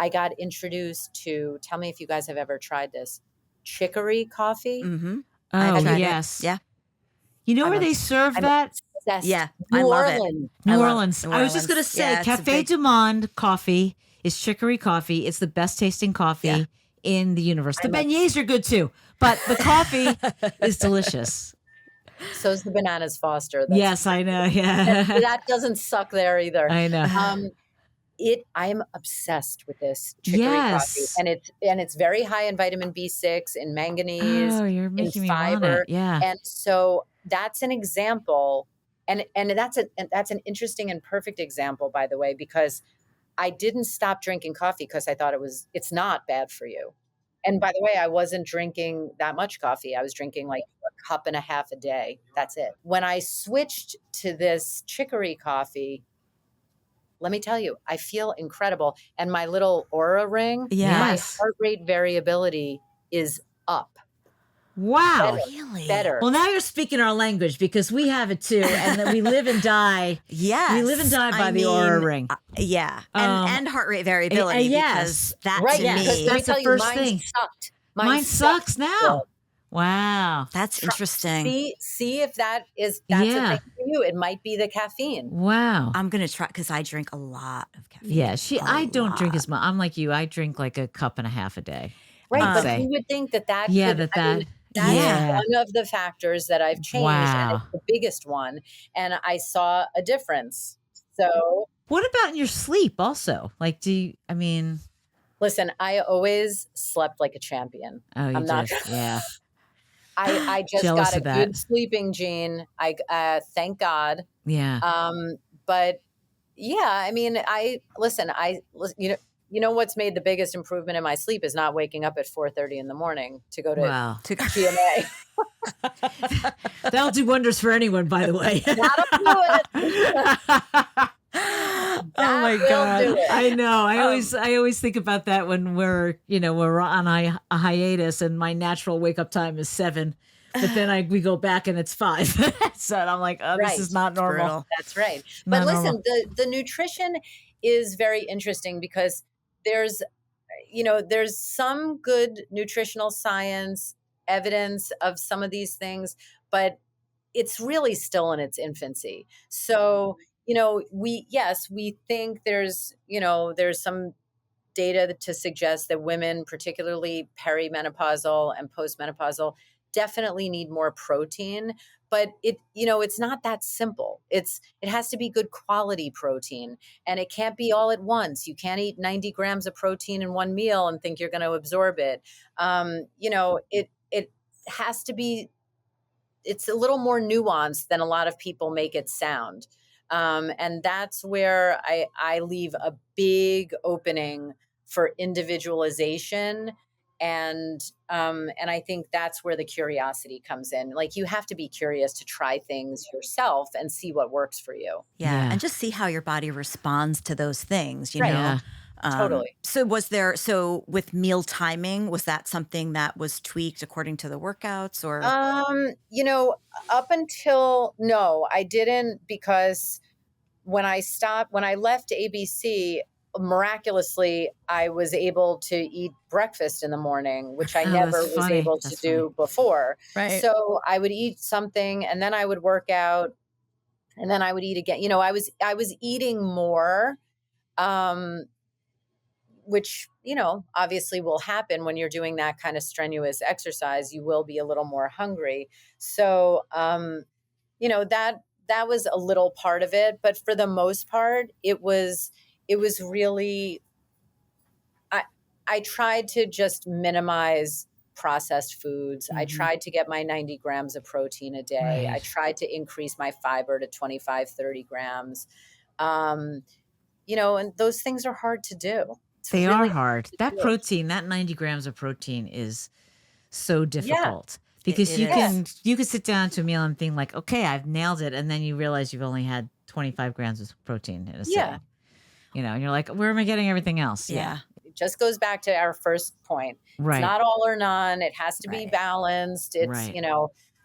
[SPEAKER 1] I got introduced to, tell me if you guys have ever tried this, chicory coffee.
[SPEAKER 3] Mm-hmm.
[SPEAKER 2] Oh,
[SPEAKER 3] I've tried
[SPEAKER 2] yes.
[SPEAKER 3] it. Yeah.
[SPEAKER 2] You know
[SPEAKER 1] I'm
[SPEAKER 2] where they
[SPEAKER 1] obs-
[SPEAKER 2] serve
[SPEAKER 1] I'm
[SPEAKER 2] that?
[SPEAKER 1] obsessed.
[SPEAKER 3] Yeah,
[SPEAKER 1] New
[SPEAKER 3] I love it.
[SPEAKER 1] Orleans.
[SPEAKER 2] New
[SPEAKER 3] I love
[SPEAKER 2] Orleans.
[SPEAKER 3] New
[SPEAKER 2] I was just going to
[SPEAKER 3] Orleans.
[SPEAKER 2] say,
[SPEAKER 3] Yeah, it's a
[SPEAKER 2] Cafe
[SPEAKER 3] big-
[SPEAKER 2] du Monde coffee is chicory coffee. It's the best tasting coffee
[SPEAKER 3] Yeah.
[SPEAKER 2] in the universe. The
[SPEAKER 1] I'm a-
[SPEAKER 2] beignets are good too, but the coffee is delicious.
[SPEAKER 1] So's the bananas Foster. That's,
[SPEAKER 2] Yes, I know. Yeah.
[SPEAKER 1] that doesn't suck there either.
[SPEAKER 2] I know.
[SPEAKER 1] I'm obsessed with this chicory coffee,
[SPEAKER 2] Yes.
[SPEAKER 1] and it's very high in vitamin B6 and manganese,
[SPEAKER 2] Oh, you're
[SPEAKER 1] in
[SPEAKER 2] making me want
[SPEAKER 1] fiber,
[SPEAKER 2] it. Yeah.
[SPEAKER 1] and so that's an example, and that's an interesting and perfect example, by the way, because I didn't stop drinking coffee because I thought it's not bad for you. And by the way, I wasn't drinking that much coffee. I was drinking like a cup and a half a day. That's it. When I switched to this chicory coffee, let me tell you, I feel incredible. And my little aura ring,
[SPEAKER 3] Yeah.
[SPEAKER 1] my
[SPEAKER 2] Yes.
[SPEAKER 1] heart rate variability is up.
[SPEAKER 2] Wow.
[SPEAKER 3] Really?
[SPEAKER 1] Better.
[SPEAKER 2] Well, now you're speaking our language because we have it too, and that we live and die.
[SPEAKER 3] Yes.
[SPEAKER 2] We live and die by the Aura ring.
[SPEAKER 3] Yeah.
[SPEAKER 2] Um,
[SPEAKER 3] And heart rate variability.
[SPEAKER 2] yes.
[SPEAKER 3] Because that
[SPEAKER 1] Right.
[SPEAKER 3] to
[SPEAKER 2] yes.
[SPEAKER 1] Because
[SPEAKER 3] me,
[SPEAKER 1] let me
[SPEAKER 2] That's the
[SPEAKER 1] tell you,
[SPEAKER 2] first
[SPEAKER 1] mine
[SPEAKER 2] thing.
[SPEAKER 1] sucked.
[SPEAKER 2] Mine sucks now. Wow.
[SPEAKER 3] that's interesting.
[SPEAKER 1] See if that's a thing for you. It might be the caffeine.
[SPEAKER 2] Wow.
[SPEAKER 3] I'm going to try because I drink a lot of caffeine.
[SPEAKER 2] Yeah, I don't drink
[SPEAKER 3] lot.
[SPEAKER 2] as much. I'm like you. I drink like a cup and a half a day.
[SPEAKER 1] Right.
[SPEAKER 2] I'd
[SPEAKER 1] But
[SPEAKER 2] say.
[SPEAKER 1] you would think that
[SPEAKER 2] Yeah,
[SPEAKER 1] could,
[SPEAKER 2] that
[SPEAKER 1] that's
[SPEAKER 2] yeah.
[SPEAKER 1] one of the factors that I've changed. And
[SPEAKER 2] Wow.
[SPEAKER 1] it's the biggest one. And I saw a difference. So
[SPEAKER 2] What about in your sleep also? Like,
[SPEAKER 1] listen, I always slept like a champion.
[SPEAKER 2] oh, you
[SPEAKER 1] I'm not
[SPEAKER 2] did. Yeah.
[SPEAKER 1] I just
[SPEAKER 2] Jealous
[SPEAKER 1] got a
[SPEAKER 2] of that.
[SPEAKER 1] good sleeping gene. Thank God.
[SPEAKER 2] Yeah.
[SPEAKER 1] But yeah, I mean, you know what's made the biggest improvement in my sleep is not waking up at 4:30 in the morning to go to
[SPEAKER 2] Wow.
[SPEAKER 1] GMA.
[SPEAKER 2] That'll do wonders for anyone, by the way. Oh my
[SPEAKER 1] will
[SPEAKER 2] God.
[SPEAKER 1] do it.
[SPEAKER 2] I know. I always think about that when we're on a hiatus and my natural wake up time is 7, but then we go back and it's 5. So I'm like, oh, this
[SPEAKER 1] Right.
[SPEAKER 2] is not normal.
[SPEAKER 3] Brutal.
[SPEAKER 1] That's right.
[SPEAKER 2] Not
[SPEAKER 1] But listen,
[SPEAKER 2] normal.
[SPEAKER 1] the nutrition is very interesting because there's some good nutritional science evidence of some of these things, but it's really still in its infancy. So, we think there's some data to suggest that women, particularly perimenopausal and postmenopausal, definitely need more protein, but it's not that simple. It has to be good quality protein, and it can't be all at once. You can't eat 90 grams of protein in one meal and think you're going to absorb it. It has to be, it's a little more nuanced than a lot of people make it sound. And that's where I leave a big opening for individualization. And I think that's where the curiosity comes in. Like, you have to be curious to try things yourself and see what works for you.
[SPEAKER 3] Yeah.
[SPEAKER 2] Yeah.
[SPEAKER 3] And just see how your body responds to those things, you
[SPEAKER 1] Right.
[SPEAKER 3] know?
[SPEAKER 2] Yeah.
[SPEAKER 1] Totally.
[SPEAKER 3] So with meal timing, was that something that was tweaked according to the workouts or?
[SPEAKER 1] Up until, no, I didn't, because when I left ABC, miraculously, I was able to eat breakfast in the morning, which I
[SPEAKER 2] Oh,
[SPEAKER 1] never
[SPEAKER 2] that's
[SPEAKER 1] was
[SPEAKER 2] funny.
[SPEAKER 1] able to
[SPEAKER 2] That's
[SPEAKER 1] do before.
[SPEAKER 3] Right.
[SPEAKER 1] So I would eat something, and then I would work out, and then I would eat again. I was eating more, um, which, obviously will happen when you're doing that kind of strenuous exercise. You will be a little more hungry. So, that was a little part of it, but for the most part, it was really, I I tried to just minimize processed foods. I
[SPEAKER 3] Mhm.
[SPEAKER 1] tried to get my 90 grams of protein a day. I
[SPEAKER 2] Right.
[SPEAKER 1] tried to increase my fiber to 25-30 grams. Um, and those things are hard to do. It's
[SPEAKER 2] They are
[SPEAKER 1] really
[SPEAKER 2] hard.
[SPEAKER 1] hard to
[SPEAKER 2] That
[SPEAKER 1] do.
[SPEAKER 2] protein, that 90 grams of protein is so
[SPEAKER 1] Yeah.
[SPEAKER 2] difficult
[SPEAKER 3] It,
[SPEAKER 2] because
[SPEAKER 3] it
[SPEAKER 2] you
[SPEAKER 1] Yeah.
[SPEAKER 3] is.
[SPEAKER 2] can you can sit down to a meal and think like, okay, I've nailed it, and then you realize you've only had 25 grams of protein in a
[SPEAKER 1] Yeah.
[SPEAKER 2] sitting. And you're like, where am I getting everything else?
[SPEAKER 3] Yeah.
[SPEAKER 1] It just goes back to our first point. It's
[SPEAKER 2] Right.
[SPEAKER 1] not all or none. It has to be
[SPEAKER 3] Right.
[SPEAKER 1] balanced. It's,
[SPEAKER 2] Right.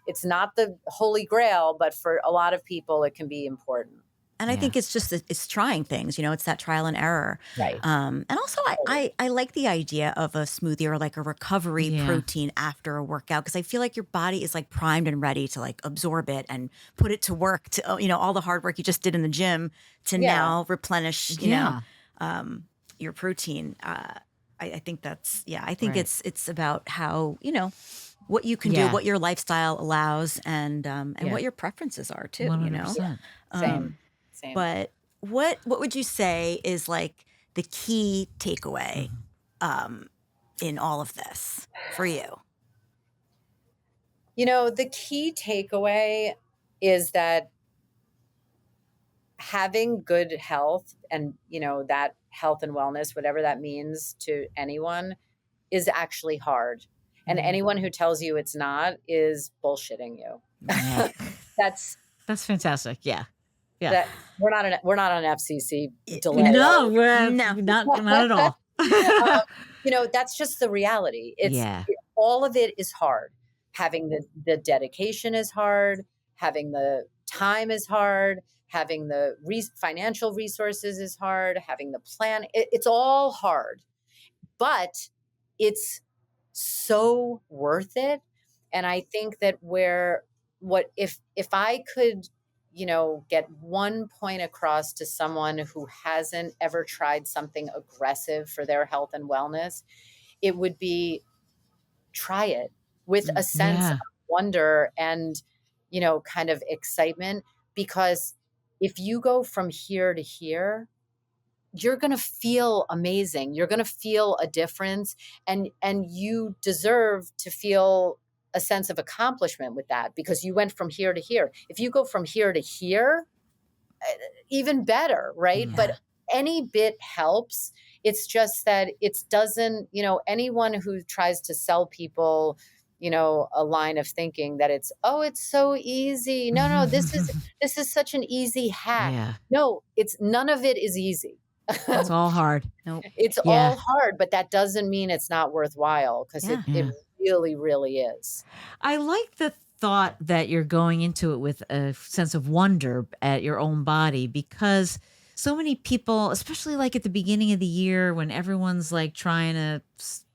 [SPEAKER 1] it's not the holy grail, but for a lot of people, it can be important.
[SPEAKER 3] And I
[SPEAKER 2] Yeah.
[SPEAKER 3] think it's trying things, it's that trial and error.
[SPEAKER 1] Right.
[SPEAKER 3] And also I like the idea of a smoothie or like a recovery
[SPEAKER 2] Yeah.
[SPEAKER 3] protein after a workout, because I feel like your body is like primed and ready to like absorb it and put it to work to, all the hard work you just did in the gym to
[SPEAKER 1] Yeah.
[SPEAKER 3] now replenish,
[SPEAKER 2] Yeah.
[SPEAKER 3] your protein. I think that's, I think
[SPEAKER 2] Right.
[SPEAKER 3] it's about how, what you can do,
[SPEAKER 2] Yeah.
[SPEAKER 3] what your lifestyle allows, and
[SPEAKER 2] Yeah.
[SPEAKER 3] what your preferences are too,
[SPEAKER 2] 100%.
[SPEAKER 1] Same.
[SPEAKER 3] But what would you say is like the key takeaway in all of this for you?
[SPEAKER 1] The key takeaway is that having good health and, that health and wellness, whatever that means to anyone, is actually hard. And anyone who tells you it's not is bullshitting you.
[SPEAKER 2] Yeah.
[SPEAKER 1] That's
[SPEAKER 2] That's fantastic. Yeah. Yeah.
[SPEAKER 1] that we're not on FCC delay.
[SPEAKER 2] No,
[SPEAKER 3] No.
[SPEAKER 2] not at all.
[SPEAKER 1] That's just the reality.
[SPEAKER 2] Yeah.
[SPEAKER 1] All of it is hard. Having the dedication is hard. Having the time is hard. Having the financial resources is hard. Having the plan, it's all hard, but it's so worth it. And I think that if I could, get one point across to someone who hasn't ever tried something aggressive for their health and wellness, it would be, try it with a sense of
[SPEAKER 2] Yeah.
[SPEAKER 1] wonder and, kind of excitement. Because if you go from here to here, you're going to feel amazing. You're going to feel a difference, and you deserve to feel a sense of accomplishment with that, because you went from here to here. If you go from here to here, even better, right?
[SPEAKER 2] Yeah.
[SPEAKER 1] But any bit helps. It's just that it doesn't, anyone who tries to sell people, a line of thinking that it's so easy. No, this is such an easy hack.
[SPEAKER 2] Yeah.
[SPEAKER 1] No, none of it is easy.
[SPEAKER 2] It's all hard.
[SPEAKER 3] Nope.
[SPEAKER 1] It's
[SPEAKER 2] Yeah.
[SPEAKER 1] all hard, but that doesn't mean it's not worthwhile, because
[SPEAKER 3] Yeah.
[SPEAKER 1] it really, really is.
[SPEAKER 2] I like the thought that you're going into it with a sense of wonder at your own body, because so many people, especially like at the beginning of the year when everyone's like trying to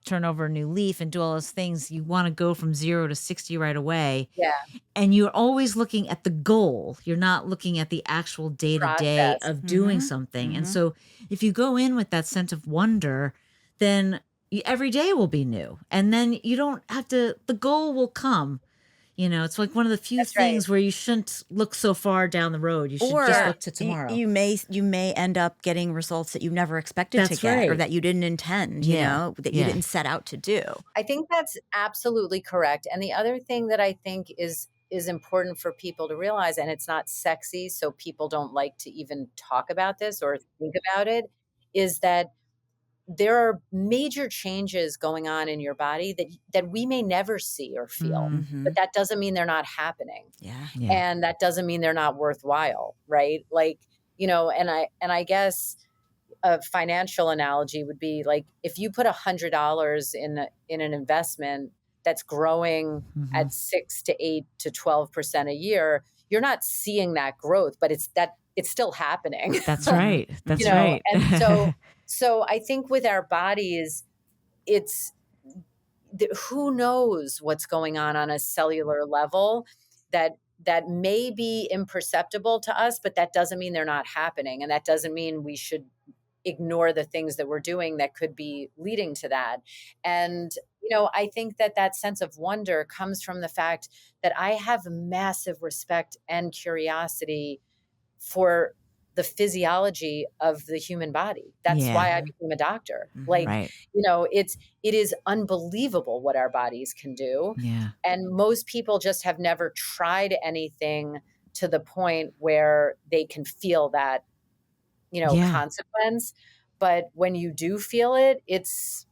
[SPEAKER 2] turn over a new leaf and do all those things, you want to go from 0 to 60 right away.
[SPEAKER 1] Yeah.
[SPEAKER 2] And you're always looking at the goal. You're not looking at the actual day to day
[SPEAKER 1] Process.
[SPEAKER 2] of doing
[SPEAKER 3] Mhm.
[SPEAKER 2] something. And
[SPEAKER 3] Mhm.
[SPEAKER 2] so if you go in with that sense of wonder, then every day will be new. And then you don't have to, the goal will come. It's like one of the few
[SPEAKER 1] That's right.
[SPEAKER 2] things where you shouldn't look so far down the road. You should just
[SPEAKER 3] Or
[SPEAKER 2] look to tomorrow.
[SPEAKER 3] you may end up getting results that you never expected to
[SPEAKER 2] That's
[SPEAKER 3] get, or
[SPEAKER 2] right.
[SPEAKER 3] that you didn't intend,
[SPEAKER 2] Yeah.
[SPEAKER 3] that you
[SPEAKER 2] Yeah.
[SPEAKER 3] didn't set out to do.
[SPEAKER 1] I think that's absolutely correct. And the other thing that I think is important for people to realize, and it's not sexy, so people don't like to even talk about this or think about it, is that there are major changes going on in your body that we may never see or feel.
[SPEAKER 3] Mm-hmm.
[SPEAKER 1] But that doesn't mean they're not happening.
[SPEAKER 3] Yeah.
[SPEAKER 2] Yeah.
[SPEAKER 1] And that doesn't mean they're not worthwhile, right? Like, and I guess a financial analogy would be like, if you put $100 in an investment that's growing
[SPEAKER 2] Mhm.
[SPEAKER 1] at 6 to 8 to 12% a year, you're not seeing that growth, but it's still happening.
[SPEAKER 2] That's right. That's
[SPEAKER 1] You know,
[SPEAKER 2] right.
[SPEAKER 1] and so I think with our bodies, it's who knows what's going on a cellular level that may be imperceptible to us, but that doesn't mean they're not happening, and that doesn't mean we should ignore the things that we're doing that could be leading to that. And I think that sense of wonder comes from the fact that I have massive respect and curiosity for the physiology of the human body. That's
[SPEAKER 2] Yeah.
[SPEAKER 1] why I became a doctor.
[SPEAKER 3] Mhm.
[SPEAKER 1] Like,
[SPEAKER 2] Right.
[SPEAKER 1] it is unbelievable what our bodies can do.
[SPEAKER 2] Yeah.
[SPEAKER 1] And most people just have never tried anything to the point where they can feel that,
[SPEAKER 2] Yeah.
[SPEAKER 1] consequence. But when you do feel it, it's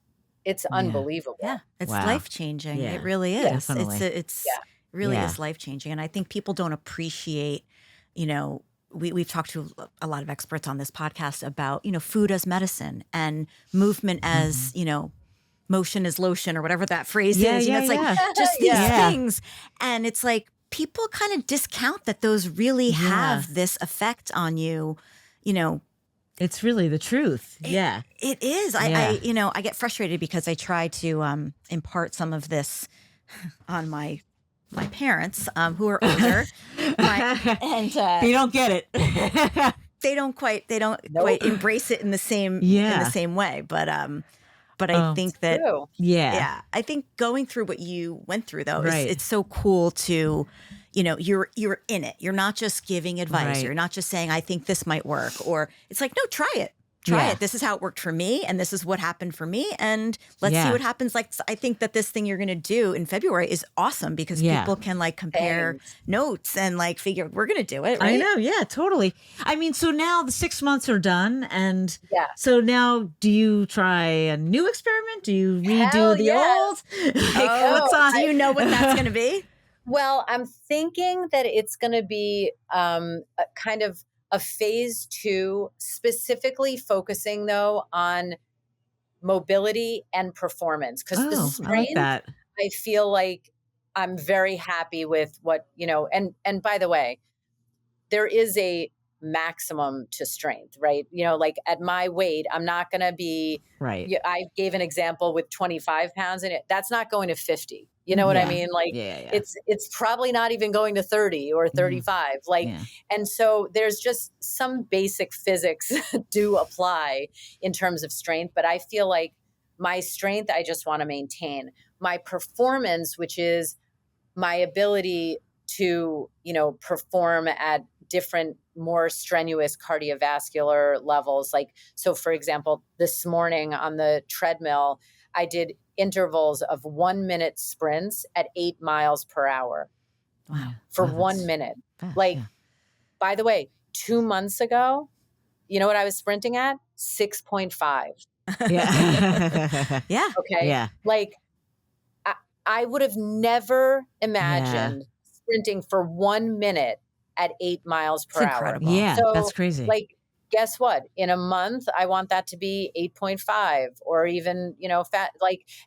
[SPEAKER 1] unbelievable.
[SPEAKER 3] Yeah, it's
[SPEAKER 2] Wow.
[SPEAKER 3] life-changing.
[SPEAKER 2] Yeah,
[SPEAKER 3] It really is.
[SPEAKER 2] definitely.
[SPEAKER 3] It's
[SPEAKER 1] Yeah.
[SPEAKER 3] really
[SPEAKER 2] Yeah.
[SPEAKER 3] is life-changing. And I think people don't appreciate, we've talked to a lot of experts on this podcast about, food as medicine and movement as, motion is lotion, or whatever that phrase
[SPEAKER 2] Yeah,
[SPEAKER 3] is.
[SPEAKER 2] yeah,
[SPEAKER 3] It's
[SPEAKER 2] yeah.
[SPEAKER 3] like just these
[SPEAKER 2] Yeah.
[SPEAKER 3] things. And it's like people kind of discount that those really have this effect on you,
[SPEAKER 2] It's really the truth. Yeah.
[SPEAKER 3] It is.
[SPEAKER 2] Yeah.
[SPEAKER 3] I get frustrated because I try to impart some of this on my parents, who are older, and
[SPEAKER 2] You don't get it.
[SPEAKER 3] they don't quite
[SPEAKER 1] Nope.
[SPEAKER 3] embrace it in the same
[SPEAKER 2] Yeah.
[SPEAKER 3] way. But I
[SPEAKER 2] Oh,
[SPEAKER 3] think that
[SPEAKER 1] True.
[SPEAKER 2] Yeah.
[SPEAKER 3] I think going through what you went through, though,
[SPEAKER 2] Right.
[SPEAKER 3] it's so cool to, you're in it. You're not just giving advice.
[SPEAKER 2] Right.
[SPEAKER 3] You're not just saying, I think this might work, or it's like, no, try it. Try
[SPEAKER 2] Yeah.
[SPEAKER 3] it. This is how it worked for me, and this is what happened for me, and let's see
[SPEAKER 2] Yeah.
[SPEAKER 3] what happens. Like, I think that this thing you're going to do in February is awesome because
[SPEAKER 2] Yeah.
[SPEAKER 3] people can compare
[SPEAKER 1] Thanks.
[SPEAKER 3] notes and figure we're going to do it.
[SPEAKER 2] I
[SPEAKER 3] Right?
[SPEAKER 2] know. Yeah, totally. I mean, so now the 6 months are done. And
[SPEAKER 1] Yeah.
[SPEAKER 2] so now do you try a new experiment? Do you redo
[SPEAKER 1] Hell
[SPEAKER 2] the
[SPEAKER 1] yes.
[SPEAKER 2] old? Like,
[SPEAKER 3] Oh,
[SPEAKER 2] what's on?
[SPEAKER 3] do you know what that's going to be?
[SPEAKER 1] Well, I'm thinking that it's going to be a kind of a phase 2, specifically focusing though on mobility and performance, because the
[SPEAKER 2] Oh, I like
[SPEAKER 1] strength,
[SPEAKER 2] that.
[SPEAKER 1] I feel like I'm very happy with what, and by the way, there is a maximum to strength, right? Like at my weight, I'm not going to be,
[SPEAKER 2] Right.
[SPEAKER 1] I gave an example with 25 pounds in it. That's not going to 50. You know what I
[SPEAKER 2] Yeah.
[SPEAKER 1] mean? Like
[SPEAKER 2] Yeah.
[SPEAKER 1] it's probably not even going to 30 or 35. Like,
[SPEAKER 2] Yeah.
[SPEAKER 1] and so there's just some basic physics do apply in terms of strength, but I feel like my strength, I just want to maintain. My performance, which is my ability to, perform at different, more strenuous cardiovascular levels. Like, so for example, this morning on the treadmill, I did intervals of 1 minute sprints at 8 miles per hour
[SPEAKER 3] Wow.
[SPEAKER 1] for
[SPEAKER 2] Wow,
[SPEAKER 1] 1 minute.
[SPEAKER 2] Fast,
[SPEAKER 1] Like,
[SPEAKER 2] yeah.
[SPEAKER 1] by the way, 2 months ago, you know what I was sprinting at? 6.5.
[SPEAKER 2] Yeah.
[SPEAKER 3] Yeah.
[SPEAKER 1] Okay.
[SPEAKER 2] Yeah.
[SPEAKER 1] Like, I would have never imagined sprinting for 1 minute at 8 miles per
[SPEAKER 3] It's
[SPEAKER 1] hour.
[SPEAKER 3] incredible.
[SPEAKER 2] Yeah.
[SPEAKER 1] So,
[SPEAKER 2] That's crazy.
[SPEAKER 1] like, guess what? In a month, I want that to be 8.5 or even,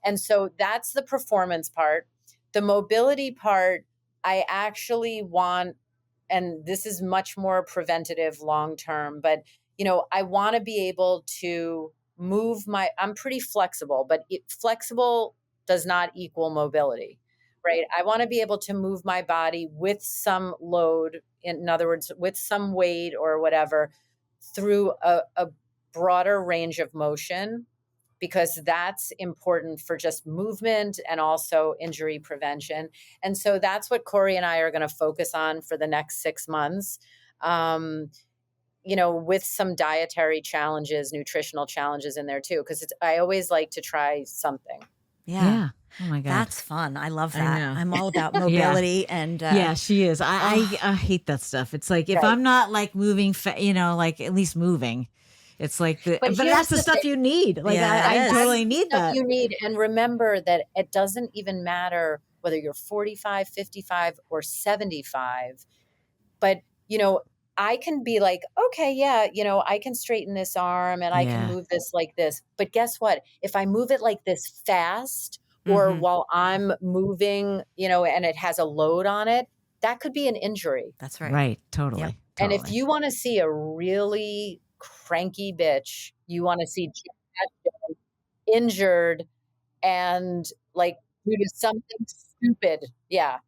[SPEAKER 1] and so that's the performance part. The mobility part, I actually want, and this is much more preventative long term, but, I want to be able to I'm pretty flexible, but flexible does not equal mobility, right? I want to be able to move my body with some load, in other words, with some weight or whatever, through a broader range of motion, because that's important for just movement and also injury prevention. And so that's what Corey and I are going to focus on for the next 6 months. With some dietary challenges, nutritional challenges in there too, because I always like to try something.
[SPEAKER 3] Yeah.
[SPEAKER 2] Oh my God.
[SPEAKER 3] That's fun. I love
[SPEAKER 2] I
[SPEAKER 3] that.
[SPEAKER 2] know.
[SPEAKER 3] I'm all about mobility and
[SPEAKER 2] yeah, she is. I hate that stuff. It's like if
[SPEAKER 1] Right.
[SPEAKER 2] I'm not like moving, like at least moving. It's like but
[SPEAKER 1] here's
[SPEAKER 2] that's the
[SPEAKER 1] the
[SPEAKER 2] stuff
[SPEAKER 1] thing.
[SPEAKER 2] you need. Like
[SPEAKER 3] Yeah,
[SPEAKER 2] I
[SPEAKER 3] it is.
[SPEAKER 2] totally need
[SPEAKER 1] Stuff
[SPEAKER 2] that.
[SPEAKER 1] you need. And remember that it doesn't even matter whether you're 45, 55, or 75. But, I can be like, okay, yeah, I can straighten this arm and I can
[SPEAKER 2] Yeah.
[SPEAKER 1] move this like this. But guess what? If I move it like this fast or
[SPEAKER 3] Mhm.
[SPEAKER 1] while I'm moving, and it has a load on it, that could be an injury.
[SPEAKER 3] That's right.
[SPEAKER 2] Right. Totally.
[SPEAKER 3] Yep.
[SPEAKER 1] And if
[SPEAKER 2] Totally.
[SPEAKER 1] you want to see a really cranky bitch, you want to see Ashton injured and like due to something stupid. Yeah.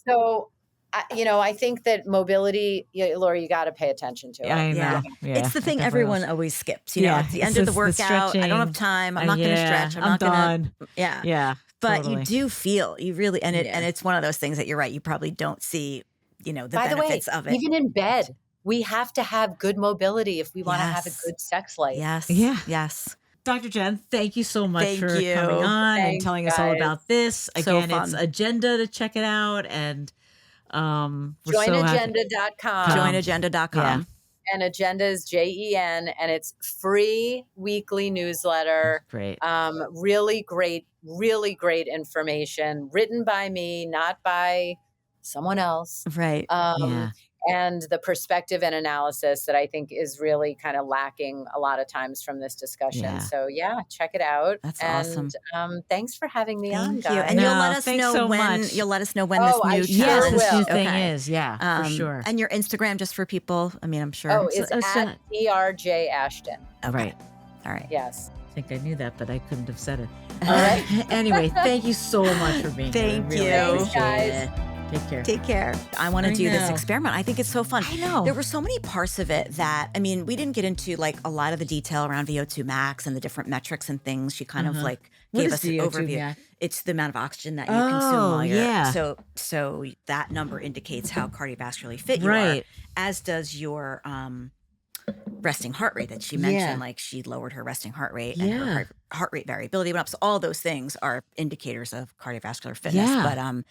[SPEAKER 1] So, I think that mobility, Laura, you got to pay attention to it.
[SPEAKER 2] I
[SPEAKER 3] Yeah.
[SPEAKER 2] know. Yeah.
[SPEAKER 3] It's the
[SPEAKER 2] I
[SPEAKER 3] thing
[SPEAKER 2] definitely
[SPEAKER 3] everyone
[SPEAKER 2] will.
[SPEAKER 3] always skips.
[SPEAKER 2] Yeah,
[SPEAKER 3] It's the
[SPEAKER 2] it's
[SPEAKER 3] end of the
[SPEAKER 2] the
[SPEAKER 3] workout. I don't have
[SPEAKER 2] stretching.
[SPEAKER 3] time. I'm not going to stretch. I'm
[SPEAKER 2] I'm
[SPEAKER 3] not going
[SPEAKER 2] done.
[SPEAKER 3] to. Yeah.
[SPEAKER 2] Yeah.
[SPEAKER 3] But
[SPEAKER 2] totally.
[SPEAKER 3] you do feel, you really, and
[SPEAKER 2] Yeah.
[SPEAKER 3] it's one of those things that you're right. You probably don't see, the
[SPEAKER 1] By the way,
[SPEAKER 3] benefits of it.
[SPEAKER 1] even in bed, we have to have good mobility if we want to have a
[SPEAKER 3] Yes.
[SPEAKER 1] good sex life.
[SPEAKER 3] Yes.
[SPEAKER 2] Yeah.
[SPEAKER 3] Yes.
[SPEAKER 2] Dr. Jen, thank you so much
[SPEAKER 3] Thank
[SPEAKER 2] for
[SPEAKER 3] you.
[SPEAKER 2] coming on and
[SPEAKER 1] Thanks,
[SPEAKER 2] telling us all
[SPEAKER 1] guys.
[SPEAKER 2] about this.
[SPEAKER 3] So
[SPEAKER 2] Again, it's
[SPEAKER 3] fun.
[SPEAKER 2] Agenda to check it out. And we're
[SPEAKER 1] Join
[SPEAKER 2] so happy.
[SPEAKER 1] Ajenda.com.
[SPEAKER 3] Joinagenda.com.
[SPEAKER 1] And Agenda is JEN, and it's free weekly newsletter.
[SPEAKER 2] Great.
[SPEAKER 1] Really great information written by me, not by someone else.
[SPEAKER 3] Right.
[SPEAKER 2] Yeah.
[SPEAKER 1] And the perspective and analysis that I think is really kind of lacking a lot of times from this discussion.
[SPEAKER 2] Yeah.
[SPEAKER 1] So check it out.
[SPEAKER 3] That's
[SPEAKER 1] and,
[SPEAKER 3] awesome.
[SPEAKER 1] Thanks for having me on,
[SPEAKER 3] Thank you.
[SPEAKER 1] guys.
[SPEAKER 3] And you'll
[SPEAKER 2] No,
[SPEAKER 3] let us
[SPEAKER 2] thanks
[SPEAKER 3] know
[SPEAKER 2] so
[SPEAKER 3] when
[SPEAKER 2] much.
[SPEAKER 3] you'll let us know when
[SPEAKER 1] Oh,
[SPEAKER 3] this
[SPEAKER 1] I
[SPEAKER 3] new
[SPEAKER 1] sure
[SPEAKER 2] Yes,
[SPEAKER 3] challenge.
[SPEAKER 2] this new
[SPEAKER 1] will.
[SPEAKER 2] thing
[SPEAKER 3] Okay.
[SPEAKER 2] is. Yeah, for sure.
[SPEAKER 3] And your Instagram, just for people. I mean, I'm sure.
[SPEAKER 1] Oh, it's
[SPEAKER 2] it's
[SPEAKER 1] at DRJ Ashton.
[SPEAKER 3] Okay.
[SPEAKER 2] Right.
[SPEAKER 3] All right.
[SPEAKER 1] Yes.
[SPEAKER 2] I think I knew that, but I couldn't have said it.
[SPEAKER 1] All right.
[SPEAKER 2] Anyway, thank you so much for being here.
[SPEAKER 3] Thank
[SPEAKER 2] I really
[SPEAKER 3] you.
[SPEAKER 1] Thanks,
[SPEAKER 2] appreciate
[SPEAKER 1] guys.
[SPEAKER 2] it. Take care.
[SPEAKER 3] Take care. I want to
[SPEAKER 2] I
[SPEAKER 3] do this
[SPEAKER 2] know.
[SPEAKER 3] experiment. I think it's so fun.
[SPEAKER 2] I know.
[SPEAKER 3] There were so many parts of it that, I mean, we didn't get into like a lot of the detail around VO2 max and the different metrics and things. She kind of like
[SPEAKER 2] What
[SPEAKER 3] gave
[SPEAKER 2] is
[SPEAKER 3] us an
[SPEAKER 2] VO2
[SPEAKER 3] overview.
[SPEAKER 2] max?
[SPEAKER 3] It's the amount of oxygen that you consume
[SPEAKER 2] Oh,
[SPEAKER 3] while you're
[SPEAKER 2] yeah.
[SPEAKER 3] so that number indicates how cardiovascularly fit you are,
[SPEAKER 2] Right.
[SPEAKER 3] as does your resting heart rate that she mentioned.
[SPEAKER 2] Yeah.
[SPEAKER 3] Like she lowered her resting heart rate
[SPEAKER 2] Yeah.
[SPEAKER 3] and her heart rate variability went up. So all those things are indicators of cardiovascular fitness.
[SPEAKER 2] Yeah.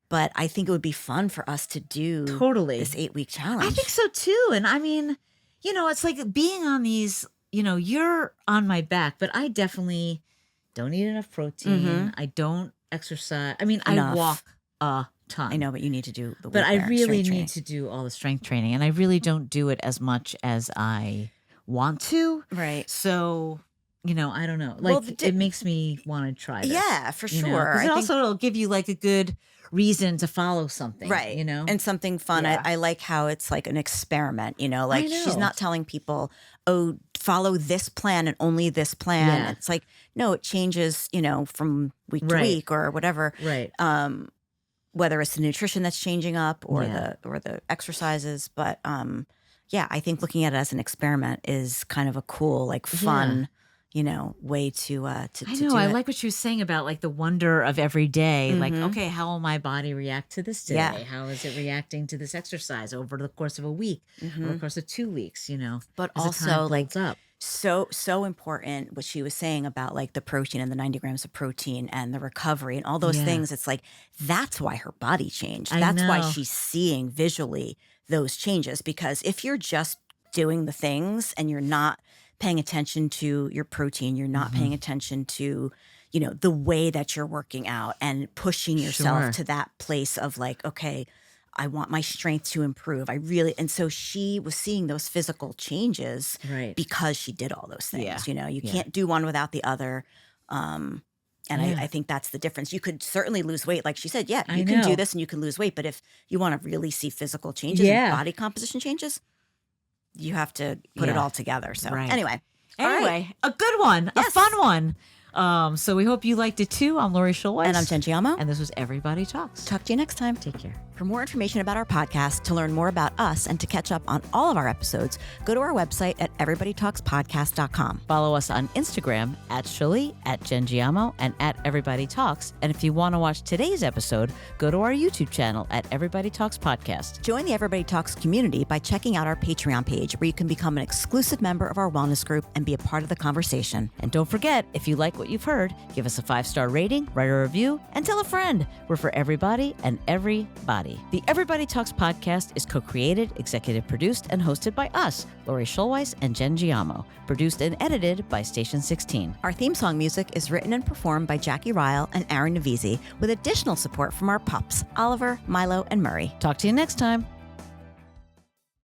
[SPEAKER 3] But I think it would be fun for us to do
[SPEAKER 2] Totally.
[SPEAKER 3] this 8-week challenge.
[SPEAKER 2] I think so too. And I mean, it's like being on these, you're on my back, but I definitely don't eat enough protein. I don't exercise. I mean,
[SPEAKER 3] Enough.
[SPEAKER 2] I walk a ton.
[SPEAKER 3] I know, but you need to do the
[SPEAKER 2] But I
[SPEAKER 3] weight-bearing
[SPEAKER 2] really
[SPEAKER 3] strength
[SPEAKER 2] need to do all the strength training, and I really don't do it as much as I want to.
[SPEAKER 3] training. Right.
[SPEAKER 2] So, I don't know.
[SPEAKER 3] Well,
[SPEAKER 2] Like, it makes me want to try this.
[SPEAKER 3] Yeah, for
[SPEAKER 2] you know?
[SPEAKER 3] sure.
[SPEAKER 2] 'Cause
[SPEAKER 3] I
[SPEAKER 2] it
[SPEAKER 3] think-
[SPEAKER 2] also it'll give you like a good reason to follow something.
[SPEAKER 3] Right. And something fun.
[SPEAKER 1] Yeah.
[SPEAKER 3] I like how it's like an experiment, like she's
[SPEAKER 2] know.
[SPEAKER 3] not telling people, oh, follow this plan and only this plan.
[SPEAKER 2] Yeah.
[SPEAKER 3] It's like, no, it changes, from week to
[SPEAKER 2] Right.
[SPEAKER 3] week or whatever.
[SPEAKER 2] Right.
[SPEAKER 3] Whether it's the nutrition that's changing up or
[SPEAKER 2] Yeah.
[SPEAKER 3] the exercises. But yeah, I think looking at it as an experiment is kind of a cool, like fun, way to
[SPEAKER 2] I
[SPEAKER 3] do
[SPEAKER 2] know. I
[SPEAKER 3] it.
[SPEAKER 2] like what you were saying about like the wonder of every day. Like,
[SPEAKER 3] Mhm.
[SPEAKER 2] okay, how will my body react to this today?
[SPEAKER 3] Yeah.
[SPEAKER 2] How is it reacting to this exercise over the course of a week, over the course of 2 weeks?
[SPEAKER 3] But
[SPEAKER 2] as the
[SPEAKER 3] also
[SPEAKER 2] time
[SPEAKER 3] like
[SPEAKER 2] builds up.
[SPEAKER 3] so important what she was saying about like the protein and the 90 grams of protein and the recovery and all those
[SPEAKER 2] Yeah.
[SPEAKER 3] things. It's like that's why her body changed.
[SPEAKER 2] I
[SPEAKER 3] That's why
[SPEAKER 2] know.
[SPEAKER 3] she's seeing visually those changes, because if you're just doing the things and you're not paying attention to your protein, you're not
[SPEAKER 2] Mm-hmm.
[SPEAKER 3] paying attention to the way that you're working out and pushing yourself
[SPEAKER 2] Sure.
[SPEAKER 3] to that place of like, okay, I want my strength to improve. And so she was seeing those physical changes
[SPEAKER 2] Right.
[SPEAKER 3] because she did all those things.
[SPEAKER 2] Yeah.
[SPEAKER 3] You
[SPEAKER 2] Yeah.
[SPEAKER 3] can't do one without the other. And
[SPEAKER 2] Yeah.
[SPEAKER 3] I think that's the difference. You could certainly lose weight. Like she said, yeah,
[SPEAKER 2] I
[SPEAKER 3] you can
[SPEAKER 2] know.
[SPEAKER 3] do this and you can lose weight. But if you want to really see physical changes
[SPEAKER 2] Yeah.
[SPEAKER 3] and body composition changes, you have to put it
[SPEAKER 2] Yeah.
[SPEAKER 3] all together. So
[SPEAKER 2] Right.
[SPEAKER 3] anyway. All right.
[SPEAKER 2] Anyway, a good one,
[SPEAKER 3] Yes.
[SPEAKER 2] a fun one. So we hope you liked it too. I'm Lori Schulweis.
[SPEAKER 3] And I'm Jen Giamo.
[SPEAKER 2] And this was Everybody Talks.
[SPEAKER 3] Talk to you next time.
[SPEAKER 2] Take care.
[SPEAKER 3] For more information about our podcast, to learn more about us, and to catch up on all of our episodes, go to our website at everybodytalkspodcast.com.
[SPEAKER 2] Follow us on Instagram at Shuli, at Jen Giamo, and at Everybody Talks. And if you want to watch today's episode, go to our YouTube channel at Everybody Talks Podcast.
[SPEAKER 3] Join the Everybody Talks community by checking out our Patreon page, where you can become an exclusive member of our wellness group and be a part of the conversation.
[SPEAKER 2] And don't forget, if you like what you've heard, give us a 5-star rating, write a review, and tell a friend. We're for everybody and everybody. The Everybody Talks podcast is co-created, executive produced, and hosted by us, Lori Schulweis and Jen Giamo. Produced and edited by Station 16.
[SPEAKER 3] Our theme song music is written and performed by Jackie Ryle and Aaron Navisi, with additional support from our pups, Oliver, Milo, and Murray.
[SPEAKER 2] Talk to you next time.